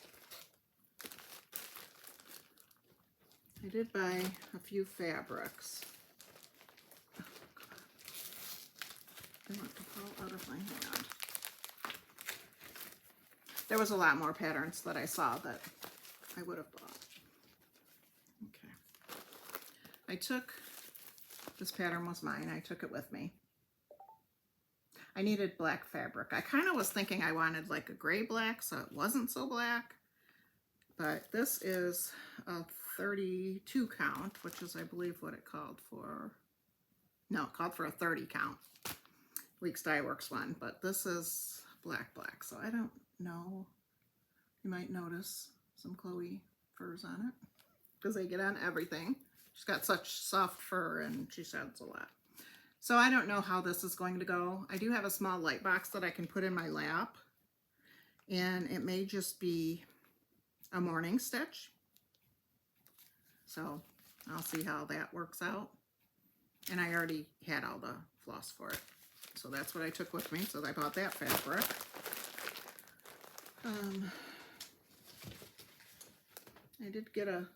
I did buy a few fabrics. Oh, God. They want to fall out of my hand. There was a lot more patterns that I saw that I would have bought. Okay. I took, this pattern was mine. I took it with me. I needed black fabric. I kind of was thinking I wanted like a gray black, so it wasn't so black. But this is a 32 count, which is, I believe, what it called for. No, it called for a 30 count. Weeks Dye Works one, but this is black, so I don't know. You might notice some Chloe furs on it because they get on everything. She's got such soft fur and she sheds a lot. So I don't know how this is going to go. I do have a small light box that I can put in my lap, and it may just be a morning stitch. So I'll see how that works out. And I already had all the floss for it. So that's what I took with me. So I bought that fabric. I did get a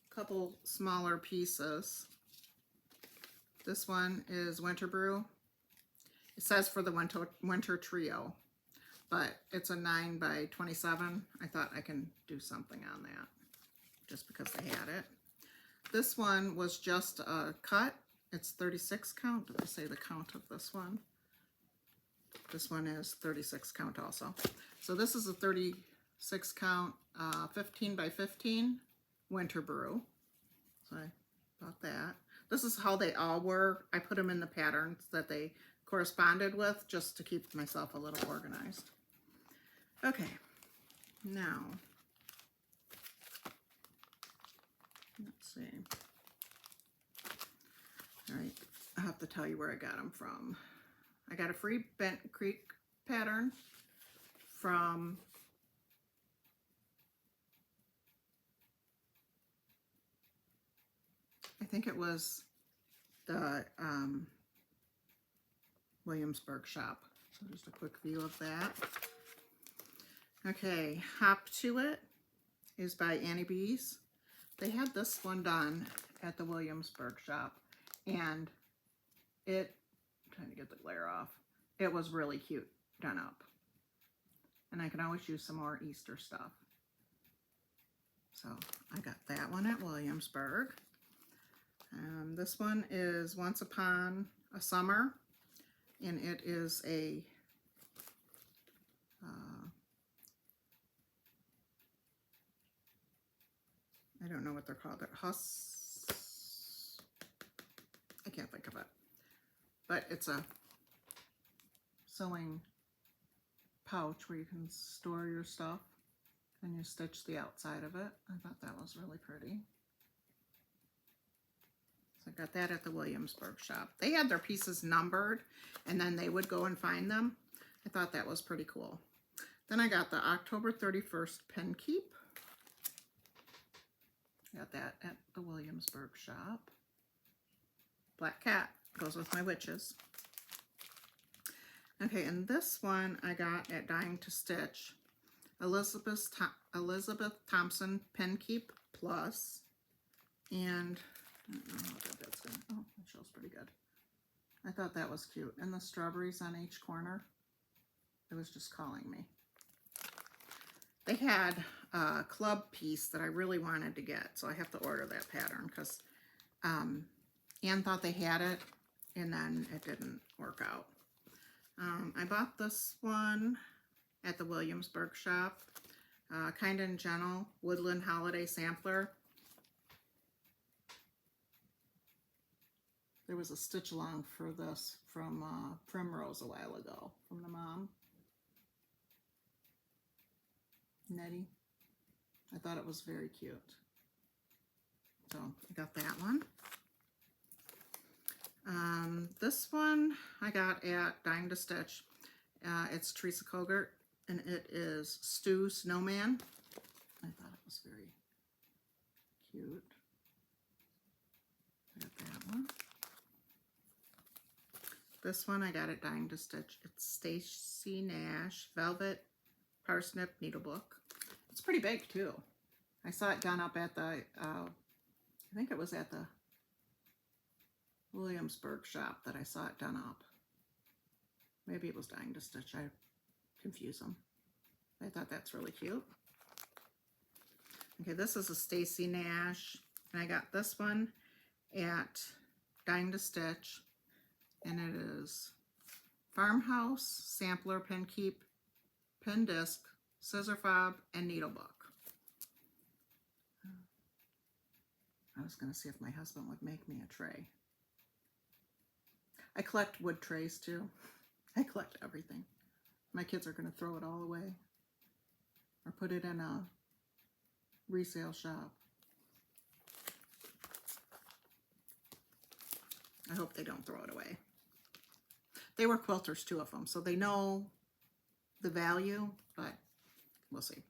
couple smaller pieces. This one is Winter Brew. It says for the winter trio, but it's a 9 by 27. I thought I can do something on that just because they had it. This one was just a cut. It's 36 count. Did I say the count of this one? This one is 36 count also. So this is a 36 count, 15 by 15 Winter Brew. So I bought that. This is how they all were. I put them in the patterns that they corresponded with just to keep myself a little organized. Okay, now, let's see. All right, I'll have to tell you where I got them from. I got a free Bent Creek pattern from I think it was the Williamsburg shop. So just a quick view of that. Okay, Hop to It is by Annie Bees. They had this one done at the Williamsburg shop, and I'm trying to get the glare off. It was really cute done up. And I can always use some more Easter stuff. So I got that one at Williamsburg. This one is Once Upon a Summer, and it is a I don't know what they're called. I can't think of it. But it's a sewing pouch where you can store your stuff, and you stitch the outside of it. I thought that was really pretty. So I got that at the Williamsburg shop. They had their pieces numbered, and then they would go and find them. I thought that was pretty cool. Then I got the October 31st Pen Keep. Got that at the Williamsburg shop. Black Cat goes with my witches. Okay, and this one I got at Dying to Stitch. Elizabeth Thompson Pen Keep Plus. And I don't know how good that's going to, oh, it shows pretty good. I thought that was cute. And the strawberries on each corner, it was just calling me. They had a club piece that I really wanted to get, so I have to order that pattern because Anne thought they had it, and then it didn't work out. I bought this one at the Williamsburg shop, Kind and Gentle Woodland Holiday Sampler. There was a stitch along for this from Primrose a while ago, from the mom. Nettie. I thought it was very cute. So I got that one. This one I got at Dying to Stitch. It's Teresa Kogert, and it is Stu Snowman. I thought it was very cute. I got that one. This one I got at Dying to Stitch. It's Stacy Nash Velvet Parsnip Needlebook. It's pretty big too. I saw it done up at the, I think it was at the Williamsburg shop that I saw it done up. Maybe it was Dying to Stitch. I confuse them. I thought that's really cute. Okay, this is a Stacy Nash, and I got this one at Dying to Stitch, and it is Farmhouse Sampler Pin Keep, Pin Disc, Scissor Fob, and Needlebook. I was going to see if my husband would make me a tray. I collect wood trays too. I collect everything. My kids are going to throw it all away or put it in a resale shop. I hope they don't throw it away. They were quilters, two of them, so they know the value, but we'll see.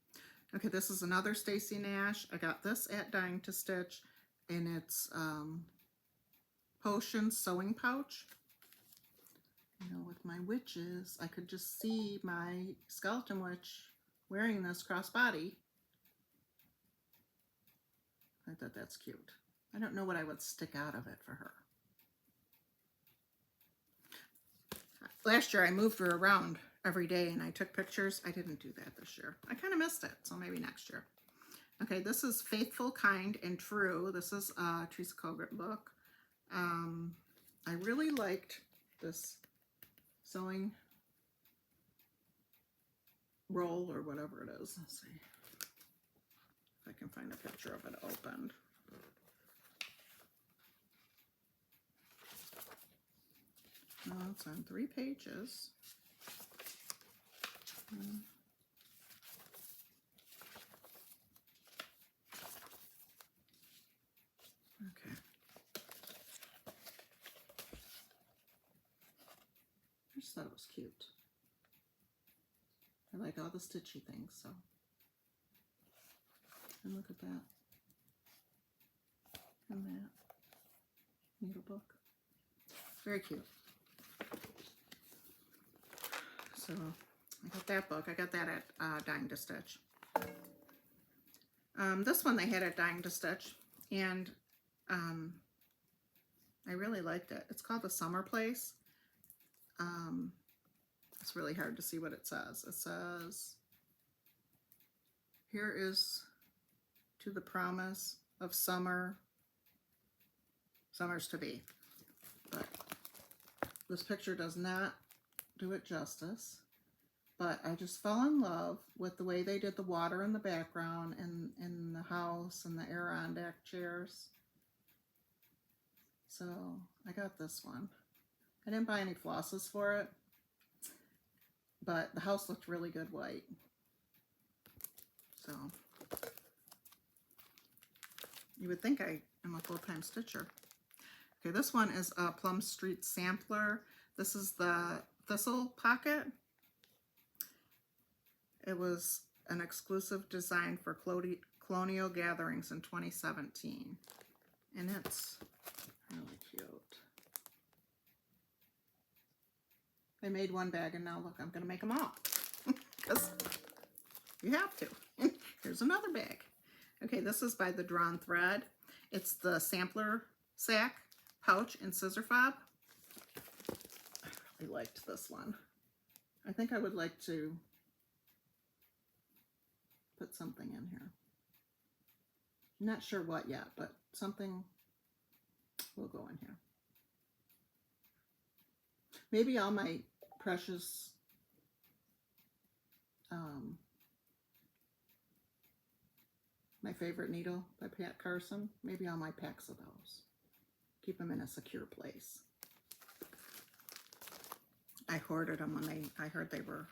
Okay, this is another Stacy Nash. I got this at Dying to Stitch, and it's Potion Sewing Pouch. You know, with my witches, I could just see my skeleton witch wearing this crossbody. I thought that's cute. I don't know what I would stick out of it for her. Last year I moved her around every day and I took pictures. I didn't do that this year. I kind of missed it, so maybe next year. Okay, this is Faithful, Kind, and True. This is a Teresa Kogert book. I really liked this sewing roll or whatever it is. Let's see if I can find a picture of it opened. Oh, it's on 3 pages. Okay. I just thought it was cute. I like all the stitchy things, so. And look at that. And that. Needlebook. Very cute. So, I got that book. I got that at Dying to Stitch. This one they had at Dying to Stitch, and I really liked it. It's called The Summer Place. It's really hard to see what it says. It says, here is to the promise of summer's to be. But this picture does not do it justice. But I just fell in love with the way they did the water in the background and the house and the Adirondack chairs. So I got this one. I didn't buy any flosses for it, but the house looked really good white. So you would think I am a full-time stitcher. Okay, this one is a Plum Street Sampler. This is the Thistle Pocket. It was an exclusive design for Colonial Gatherings in 2017. And it's really cute. I made one bag, and now look, I'm going to make them all. Because you have to. Here's another bag. Okay, this is by the Drawn Thread. It's the sampler sack pouch and scissor fob. I really liked this one. I think I would like to put something in here. I'm not sure what yet, but something will go in here. Maybe all my precious my favorite needle by Pat Carson. Maybe all my packs of those. Keep them in a secure place. I hoarded them when I heard they were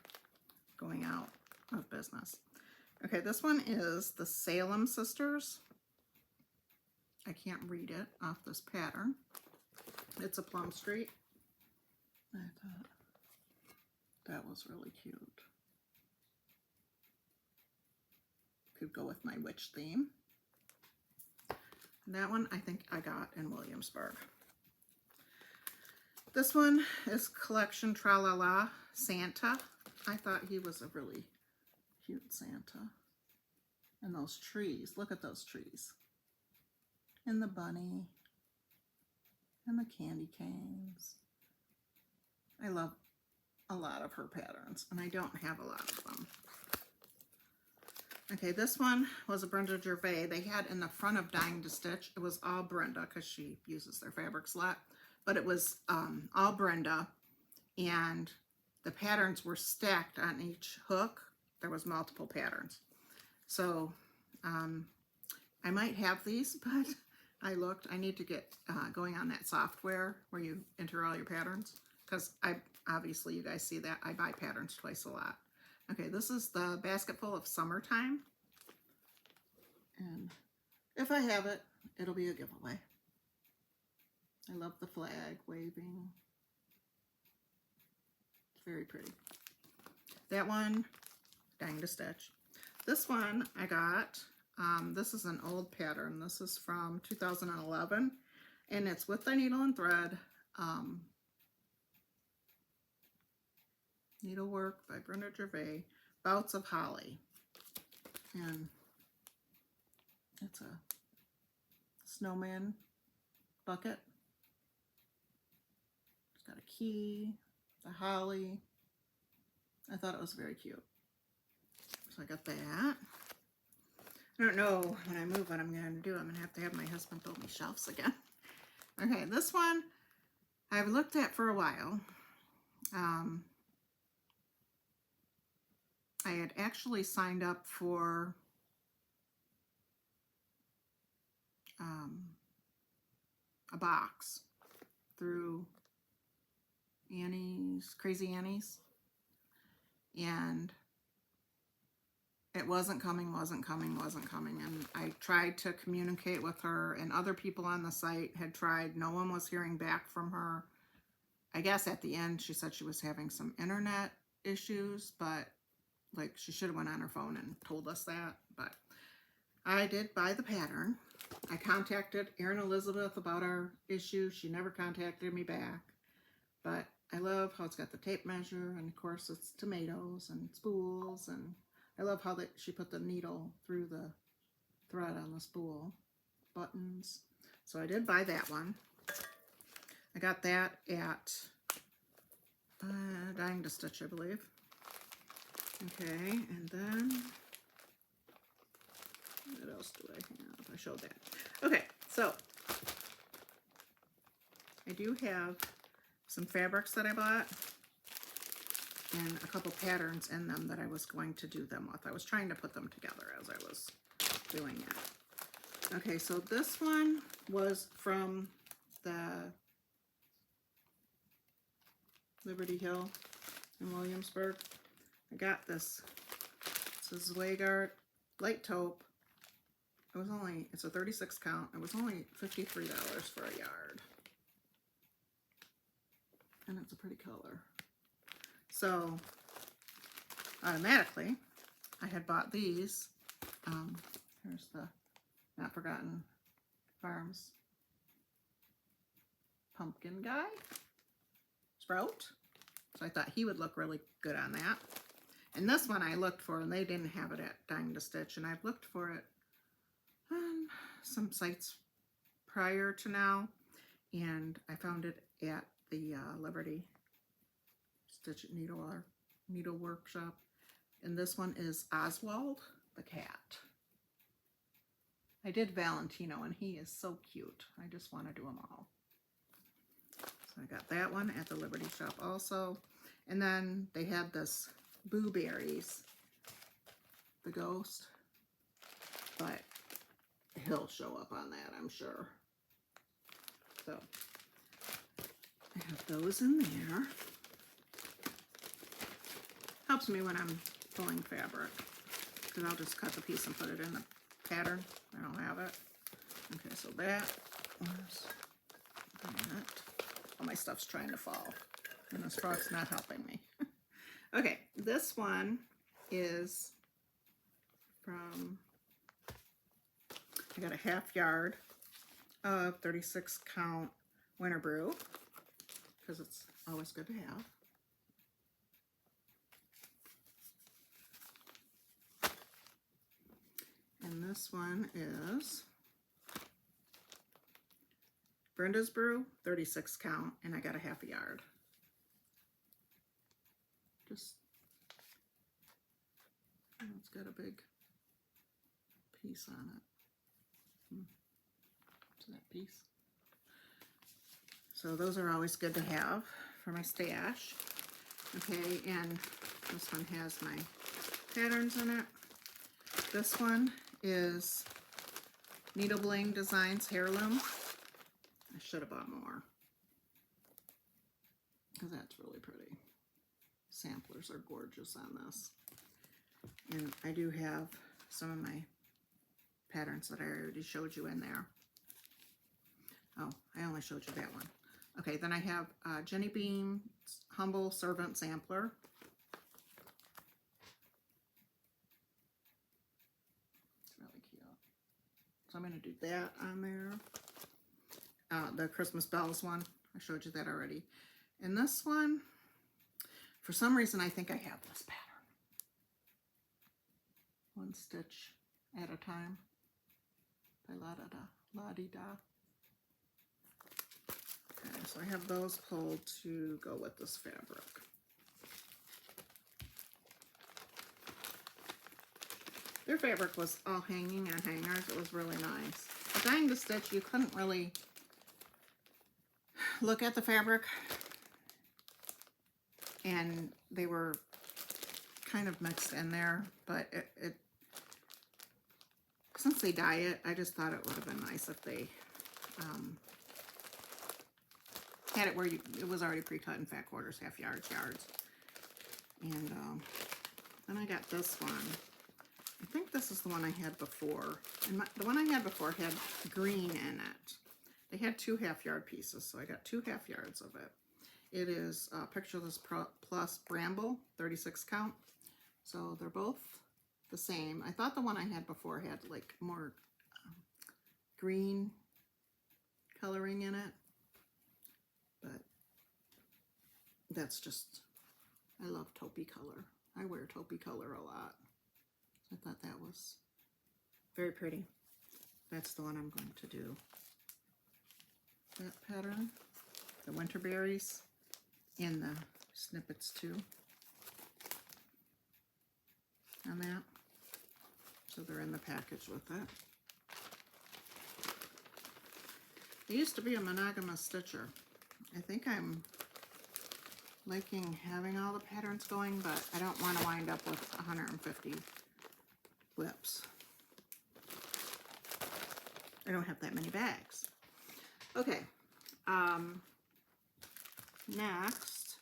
going out of business. Okay, this one is the Salem Sisters. I can't read it off this pattern. It's a Plum Street. I thought that was really cute. Could go with my witch theme. And that one I think I got in Williamsburg. This one is Collection Tra-La-La Santa. I thought he was a really cute Santa. And those trees, look at those trees. And the bunny. And the candy canes. I love a lot of her patterns, and I don't have a lot of them. Okay, this one was a Brenda Gervais. They had in the front of Dying to Stitch, it was all Brenda because she uses their fabrics a lot, but it was all Brenda, and the patterns were stacked on each hook. There was multiple patterns. So I might have these, but I looked. I need to get going on that software where you enter all your patterns, because obviously you guys see that I buy patterns twice a lot. Okay, this is the basket full of Summertime. And if I have it, it'll be a giveaway. I love the flag waving. It's very pretty. That one, Dying to Stitch. This one I got, this is an old pattern. This is from 2011, and it's With the Needle and Thread. Needlework by Brenda Gervais, Bouts of Holly. And it's a snowman bucket. It's got a key, the holly. I thought it was very cute. So I got that. I don't know when I move what I'm going to do. I'm going to have my husband build me shelves again. Okay, this one I've looked at for a while. I had actually signed up for a box through Annie's, Crazy Annie's, and it wasn't coming, and I tried to communicate with her, and other people on the site had tried. No one was hearing back from her. I guess at the end she said she was having some internet issues, but like she should have went on her phone and told us that. But I did buy the pattern. I contacted Erin Elizabeth about our issue. She never contacted me back. But I love how it's got the tape measure, and of course it's tomatoes and spools, and I love how she put the needle through the thread on the spool. Buttons. So I did buy that one. I got that at Dying to Stitch, I believe. Okay, and then what else do I have? I showed that. Okay, so I do have some fabrics that I bought and a couple patterns in them that I was going to do them with. I was trying to put them together as I was doing it. Okay, so this one was from the Liberty Hill in Williamsburg. I got this. It's a Zweigart light taupe. It's a 36 count. It was only $53 for a yard. And it's a pretty color. So, automatically, I had bought these. Here's the Not Forgotten Farms pumpkin guy. Sprout. So I thought he would look really good on that. And this one I looked for, and they didn't have it at Dying to Stitch, and I've looked for it on some sites prior to now, and I found it at the Liberty Stitch Needle Workshop. And this one is Oswald the cat. I did Valentino, and he is so cute. I just want to do them all. So I got that one at the Liberty shop also. And then they had this Boo Berries, the ghost, but he'll show up on that, I'm sure. So I have those in there. Helps me when I'm pulling fabric, because I'll just cut the piece and put it in the pattern. I don't have it. Okay, so that was that. Oh, my stuff's trying to fall, and this frog's not helping me. Okay, this one is from, I got a half yard of 36 count Winter Brew, because it's always good to have. And this one is Brenda's Brew, 36 count, and I got a half a yard. Just, it's got a big piece on it. What's that piece? So those are always good to have for my stash. Okay, and this one has my patterns in it. This one is Needle Bling Designs Heirloom. I should have bought more, because that's really pretty. Samplers are gorgeous on this. And I do have some of my patterns that I already showed you in there. Oh, I only showed you that one. Okay, then I have Jenny Bean's Humble Servant Sampler. It's really cute. So I'm going to do that on there. The Christmas Bells one, I showed you that already. And this one, for some reason, I think I have this pattern. One stitch at a time by La-Di-Da. Okay, so I have those pulled to go with this fabric. Their fabric was all hanging on hangers. It was really nice. But dying to stitch, you couldn't really look at the fabric, and they were kind of mixed in there, but it since they dye it, I just thought it would have been nice if they had it where it was already pre-cut in fat quarters, half yards, yards. And then I got this one. I think this is the one I had before. And the one I had before had green in it. They had 2 half-yard pieces, so I got 2 half yards of it. It is Picture This Plus Bramble, 36 count. So they're both the same. I thought the one I had before had like more green coloring in it, but that's just, I love taupey color. I wear taupey color a lot. So I thought that was very pretty. That's the one I'm going to do. That pattern, the Winter Berries, and the snippets too on that. So they're in the package with it. I used to be a monogamous stitcher. I think I'm liking having all the patterns going, but I don't want to wind up with 150 whips. I don't have that many bags. Okay, next,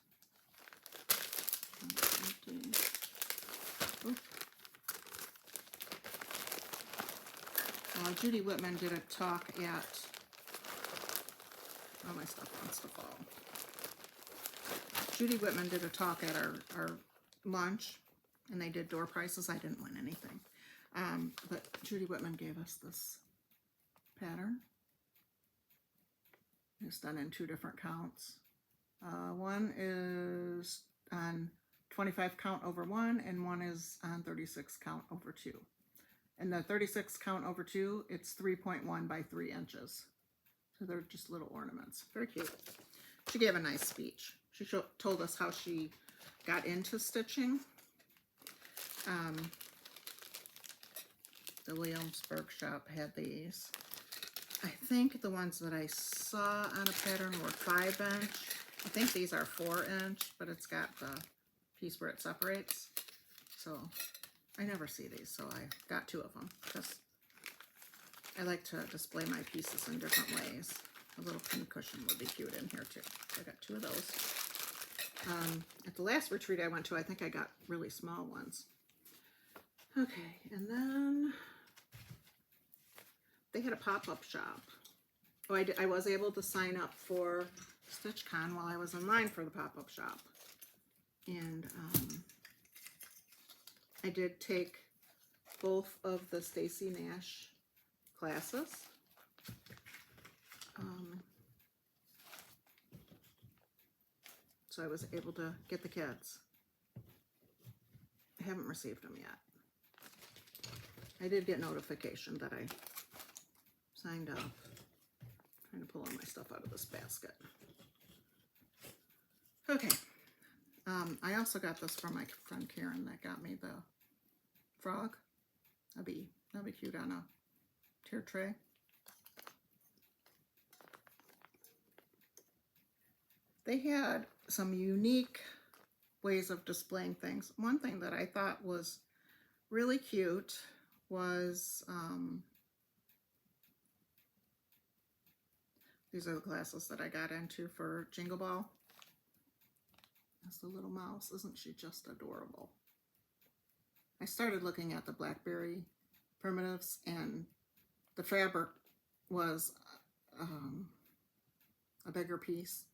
Judy Whitman did a talk at, oh, my stuff wants to fall. Judy Whitman did a talk at our lunch, and they did door prices. I didn't win anything, but Judy Whitman gave us this pattern. It's done in 2 different counts. One is on 25 count over 1, and one is on 36 count over 2. And the 36 count over 2, it's 3.1 by 3 inches. So they're just little ornaments. Very cute. She gave a nice speech. She told us how she got into stitching. The Williamsburg shop had these. I think the ones that I saw on a pattern were 5-inch. I think these are 4-inch, but it's got the piece where it separates. So I never see these, so I got 2 of them because I like to display my pieces in different ways. A little pin cushion would be cute in here too. So I got 2 of those. At the last retreat I went to, I think I got really small ones. Okay, and then they had a pop-up shop. Oh, I was able to sign up for StitchCon while I was in line for the pop-up shop. And I did take both of the Stacy Nash classes. So I was able to get the kids. I haven't received them yet. I did get notification that I signed up. I'm trying to pull all my stuff out of this basket. Okay. I also got this from my friend Karen that got me the frog. That'd be cute on a tier tray. They had some unique ways of displaying things. One thing that I thought was really cute was these are the glasses that I got into for Jingle Ball. That's the little mouse. Isn't she just adorable? I started looking at the Blackberry primitives, and the fabric was a bigger piece,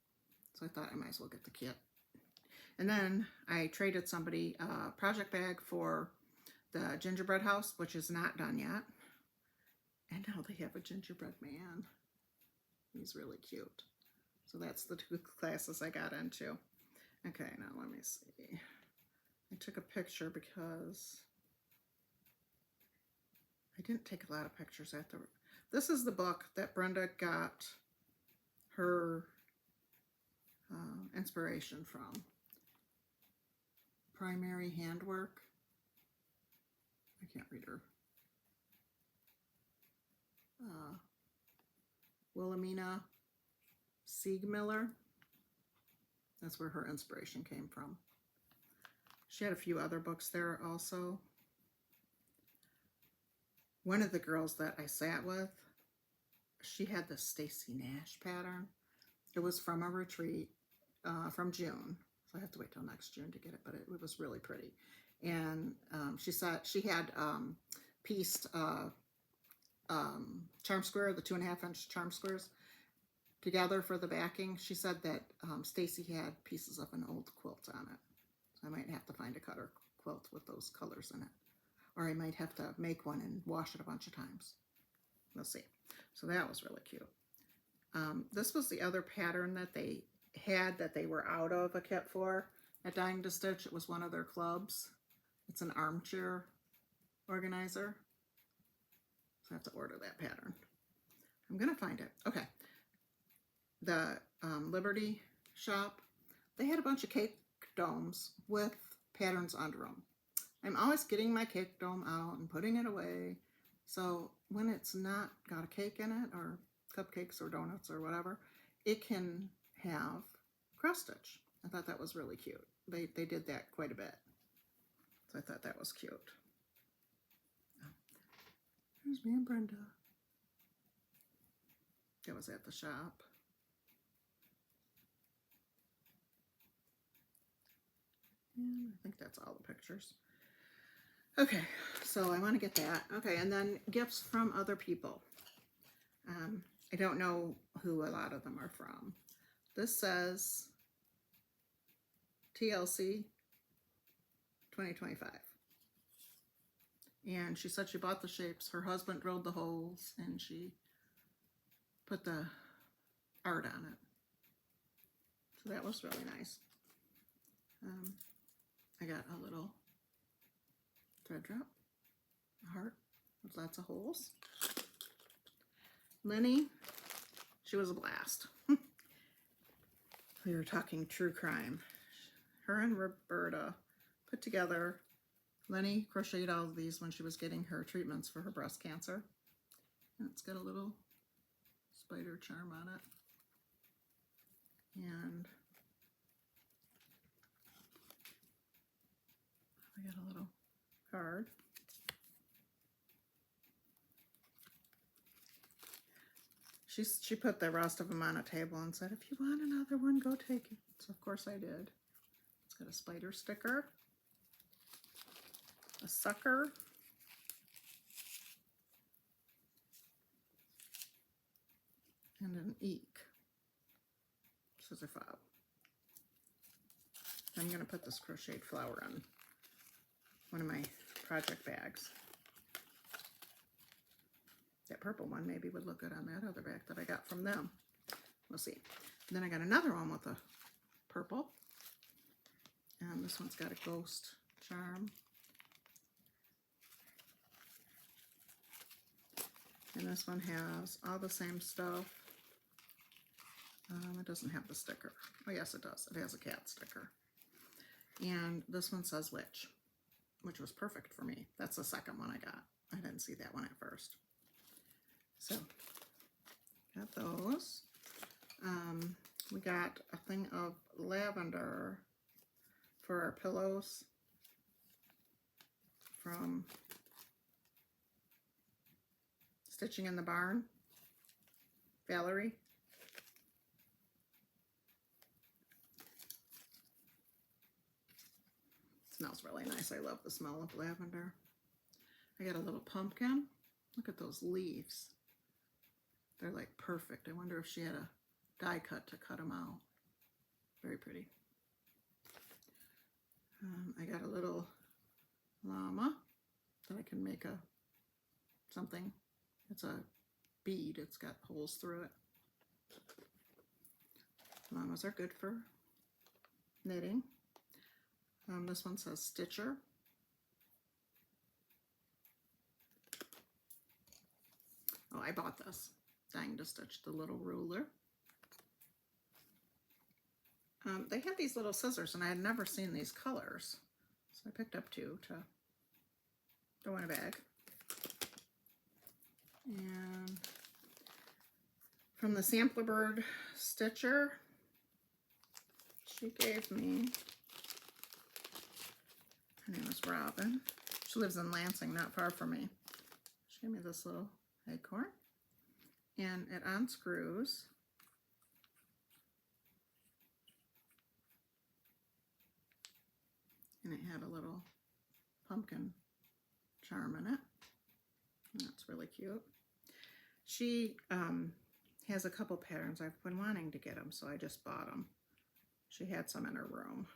so I thought I might as well get the kit. And then I traded somebody a project bag for the gingerbread house, which is not done yet. And now they have a gingerbread man. He's really cute. So that's the 2 classes I got into. Okay, now let me see. I took a picture because I didn't take a lot of pictures at the... This is the book that Brenda got her inspiration from. Primary Handwork. I can't read her. Wilhelmina Siegmiller. That's where her inspiration came from. She had a few other books there also. One of the girls that I sat with, she had the Stacy Nash pattern. It was from a retreat from June. So I have to wait till next June to get it, but it was really pretty. And she had pieced charm square, the 2.5-inch charm squares together for the backing. She said that Stacy had pieces of an old quilt on it. So I might have to find a cutter quilt with those colors in it. Or I might have to make one and wash it a bunch of times. We'll see. So that was really cute. This was the other pattern that they had that they were out of a kit for at Dying to Stitch. It was one of their clubs. It's an armchair organizer. So I have to order that pattern. I'm going to find it. Okay. The Liberty shop, they had a bunch of cake domes with patterns under them. I'm always getting my cake dome out and putting it away. So when it's not got a cake in it, or cupcakes or donuts or whatever, it can have cross stitch. I thought that was really cute. They did that quite a bit. So I thought that was cute. Oh, there's me and Brenda. That was at the shop. And I think that's all the pictures. Okay, so I want to get that. Okay, and then gifts from other people. I don't know who a lot of them are from. This says TLC 2025. And she said she bought the shapes. Her husband drilled the holes and she put the art on it. So that was really nice. I got a little thread drop, a heart with lots of holes. Lenny, She was a blast. We were talking true crime. Her and Roberta put together, Lenny crocheted all of these when she was getting her treatments for her breast cancer. And it's got a little spider charm on it. And we got a little card. She put the rest of them on a table and said, if you want another one, go take it. So of course I did. It's got a spider sticker, a sucker, and an eek scissor fob. I'm going to put this crocheted flower on one of my project bags. That purple one maybe would look good on that other bag that I got from them. We'll see. And then I got another one with a purple. And this one's got a ghost charm. And this one has all the same stuff. It doesn't have the sticker. Oh yes, it does. It has a cat sticker. And this one says witch, which was perfect for me. That's the second one I got. I didn't see that one at first. So, got those. We got a thing of lavender for our pillows from Stitching in the Barn, Valerie. It smells really nice. I love the smell of lavender. I got a little pumpkin. Look at those leaves. They're like perfect. I wonder if she had a die cut to cut them out. Very pretty. I got a little llama that I can make something. It's a bead. It's got holes through it. Llamas are good for knitting. This one says Stitcher. Oh, I bought this. Dying to stitch the little ruler. They had these little scissors, and I had never seen these colors. So I picked up two to throw in a bag. And from the Sampler Bird Stitcher, she gave me, her name is Robin. She lives in Lansing, not far from me. She gave me this little acorn. And it unscrews. And it had a little pumpkin charm in it. And that's really cute. She has a couple patterns. I've been wanting to get them, so I just bought them. She had some in her room.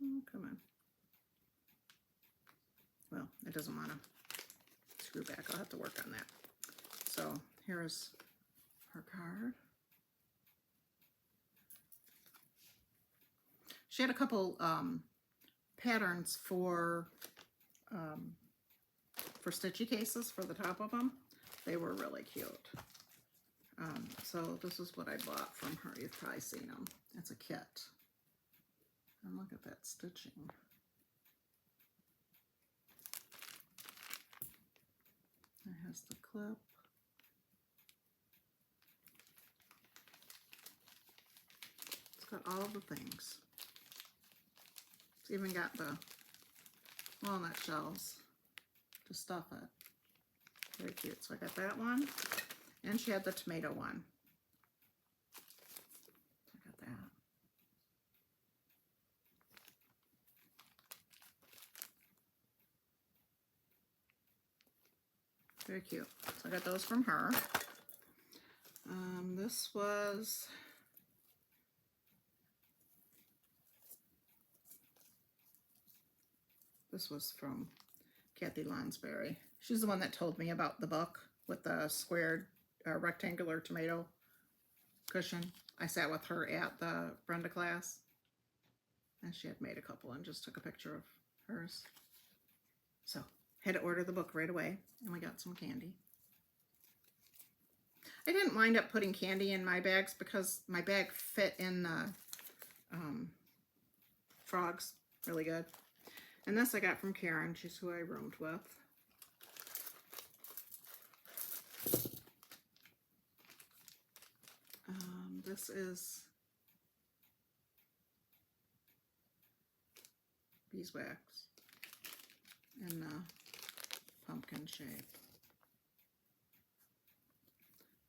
Oh, come on. Well, it doesn't want to screw back. I'll have to work on that. So here's her card. She had a couple patterns for stitchy cases for the top of them. They were really cute. So this is what I bought from her. You've probably seen them. It's a kit. And look at that stitching. It has the clip. It's got all the things. It's even got the walnut shells to stuff it. Very cute. So I got that one. And she had the tomato one. So I got that. Very cute. So I got those from her. This was from Kathy Lonsberry. She's the one that told me about the book with the squared rectangular tomato cushion. I sat with her at the Brenda class, and she had made a couple and just took a picture of hers. So had to order the book right away, and we got some candy. I didn't wind up putting candy in my bags because my bag fit in the frogs really good. And this I got from Karen. She's who I roomed with. This is beeswax in the pumpkin shape.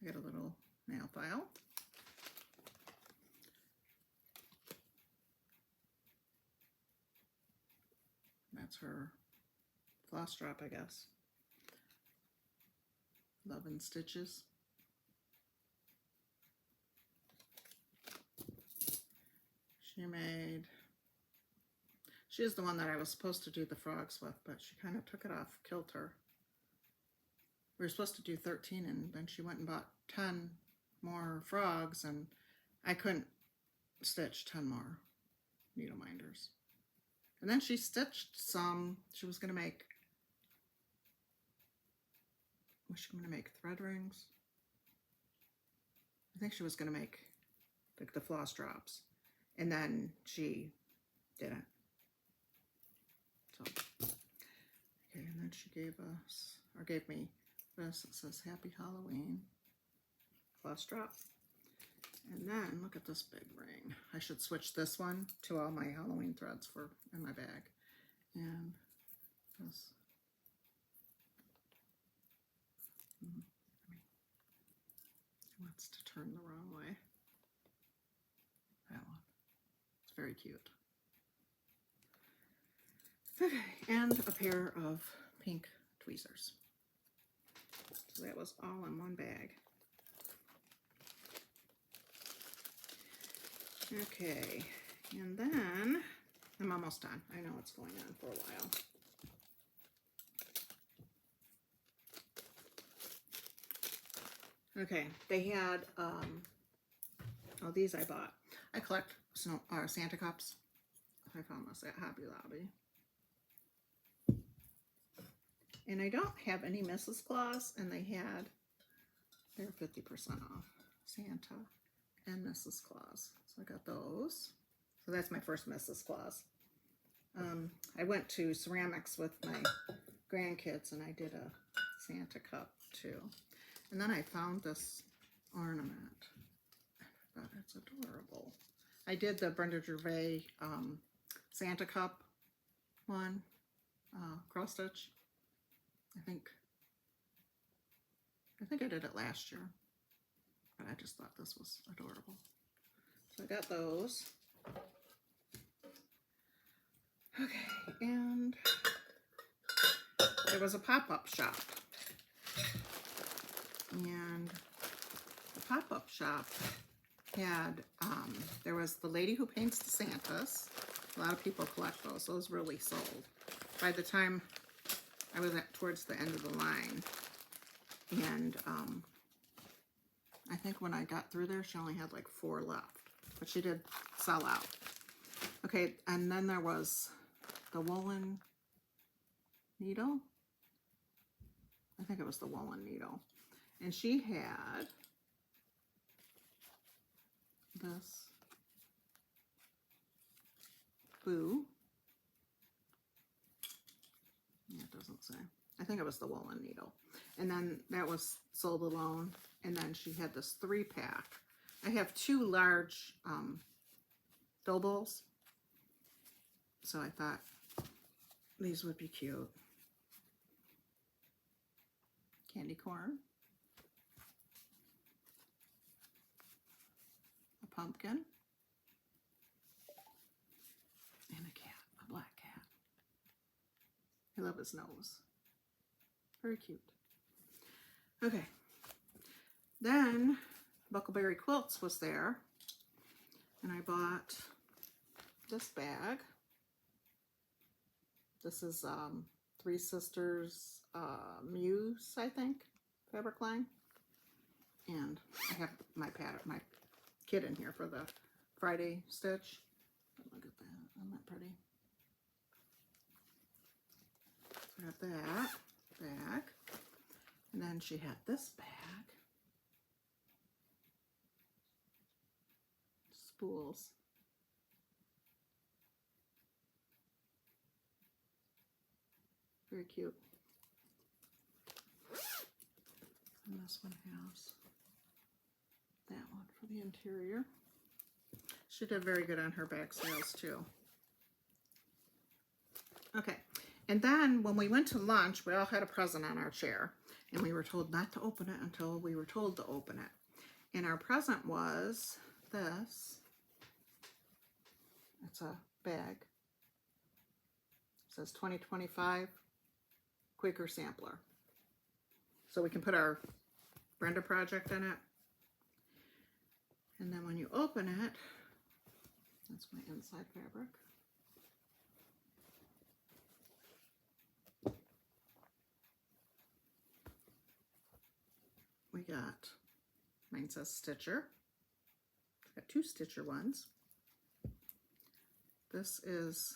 I got a little nail file. That's her floss drop, I guess. Love and Stitches. She's the one that I was supposed to do the frogs with, but she kind of took it off kilter. We were supposed to do 13, and then she went and bought 10 more frogs, and I couldn't stitch 10 more needle minders. And then she stitched some. She was going to make, was she going to make thread rings? I think she was going to make like the floss drops, and then she didn't. So, okay, and then she gave us, or gave me this. It says Happy Halloween floss drop. And then look at this big ring. I should switch this one to all my Halloween threads for in my bag. And this. It wants to turn the wrong way. That one. It's very cute. Okay, and a pair of pink tweezers. So that was all in one bag. Okay, and then I'm almost done. I know it's going on for a while. Okay, they had, oh, these I bought. I collect Santa cups. I found this at Hobby Lobby. And I don't have any Mrs. Claus, and they're 50% off. Santa and Mrs. Claus. So I got those. So that's my first Mrs. Claus. I went to ceramics with my grandkids, and I did a Santa cup too. And then I found this ornament. I thought it's adorable. I did the Brenda Gervais Santa cup one, cross stitch. I think I did it last year, but I just thought this was adorable. So I got those. Okay, and there was a pop-up shop. And the pop-up shop had, there was the lady who paints the Santas. A lot of people collect those. Those really sold. By the time I was towards the end of the line, and I think when I got through there, she only had like 4 left, but she did sell out. Okay, and then there was the woolen needle. I think it was the woolen needle, and she had this boo. Yeah, it doesn't say. I think it was the woolen needle. And then that was sold alone. And then she had this 3-pack. I have 2 large dough bowls. So I thought these would be cute. Candy corn. A pumpkin. And a cat, a black cat. I love his nose. Very cute. Okay. Then Buckleberry Quilts was there. And I bought this bag. This is Three Sisters Muse, I think, fabric line. And I have my kit in here for the Friday stitch. Look at that. Isn't that pretty? I got that bag. And then she had this bag. pools. Very cute. And this one has that one for the interior. She did very good on her bag sales too. Okay, and then when we went to lunch, we all had a present on our chair, and we were told not to open it until we were told to open it. And our present was this. It's a bag. It says 2025 Quaker Sampler. So we can put our Brenda project in it. And then when you open it, that's my inside fabric. We got, mine says Stitcher. Got 2 Stitcher ones. This is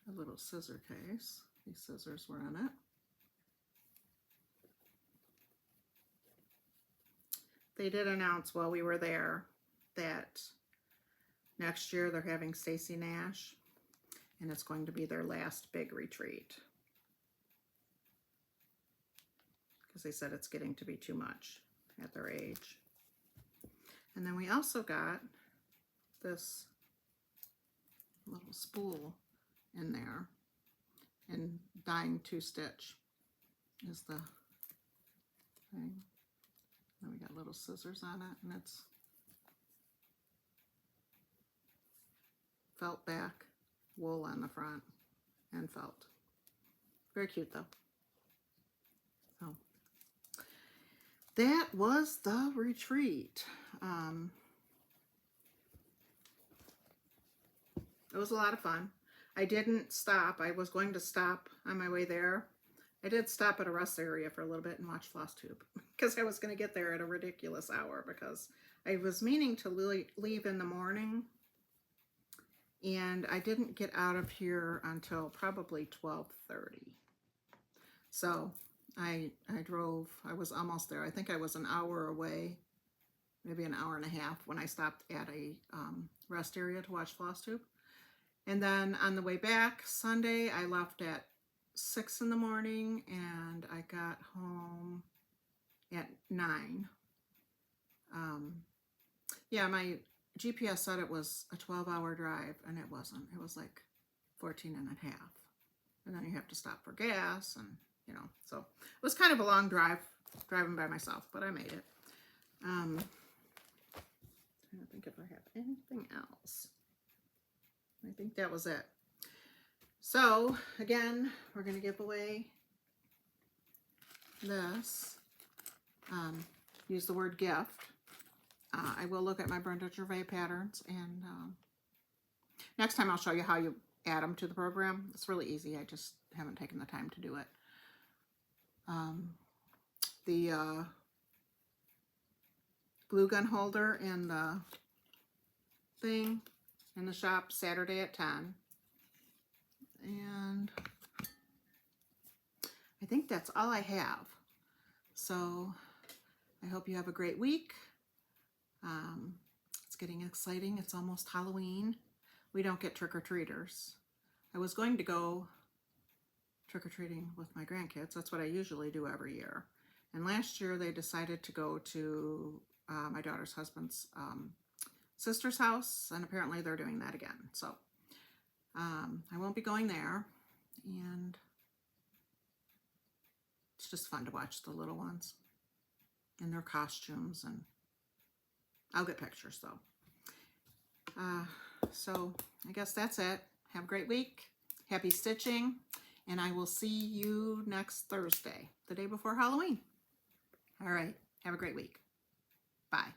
a little scissor case. These scissors were in it. They did announce while we were there that next year they're having Stacy Nash, and it's going to be their last big retreat. Because they said it's getting to be too much at their age. And then we also got this little spool in there, and dying 2-stitch is the thing. And we got little scissors on it, and it's felt back, wool on the front, and felt. Very cute though. So that was the retreat. It was a lot of fun. I didn't stop. I was going to stop on my way there. I did stop at a rest area for a little bit and watch FlossTube because I was going to get there at a ridiculous hour because I was meaning to leave in the morning, and I didn't get out of here until probably 12:30. So I drove. I was almost there. I think I was an hour away, maybe an hour and a half when I stopped at a rest area to watch FlossTube. And then on the way back Sunday, I left at 6 in the morning and I got home at 9. Yeah, my GPS said it was a 12-hour drive, and it wasn't. It was like 14 and a half. And then you have to stop for gas, and you know, so it was kind of a long drive driving by myself, but I made it. Trying to think if I have anything else. I think that was it. So again, we're going to give away this. Use the word gift. I will look at my Brenda Gervais patterns, and next time I'll show you how you add them to the program. It's really easy. I just haven't taken the time to do it. The glue gun holder in the thing in the shop Saturday at 10. And I think that's all I have. So I hope you have a great week. It's getting exciting. It's almost Halloween. We don't get trick-or-treaters. I was going to go trick-or-treating with my grandkids. That's what I usually do every year. And last year they decided to go to my daughter's husband's sister's house, and apparently they're doing that again. So I won't be going there, and it's just fun to watch the little ones in their costumes, and I'll get pictures though. So I guess that's it. Have a great week. Happy stitching, and I will see you next Thursday, the day before Halloween. All right. Have a great week. Bye.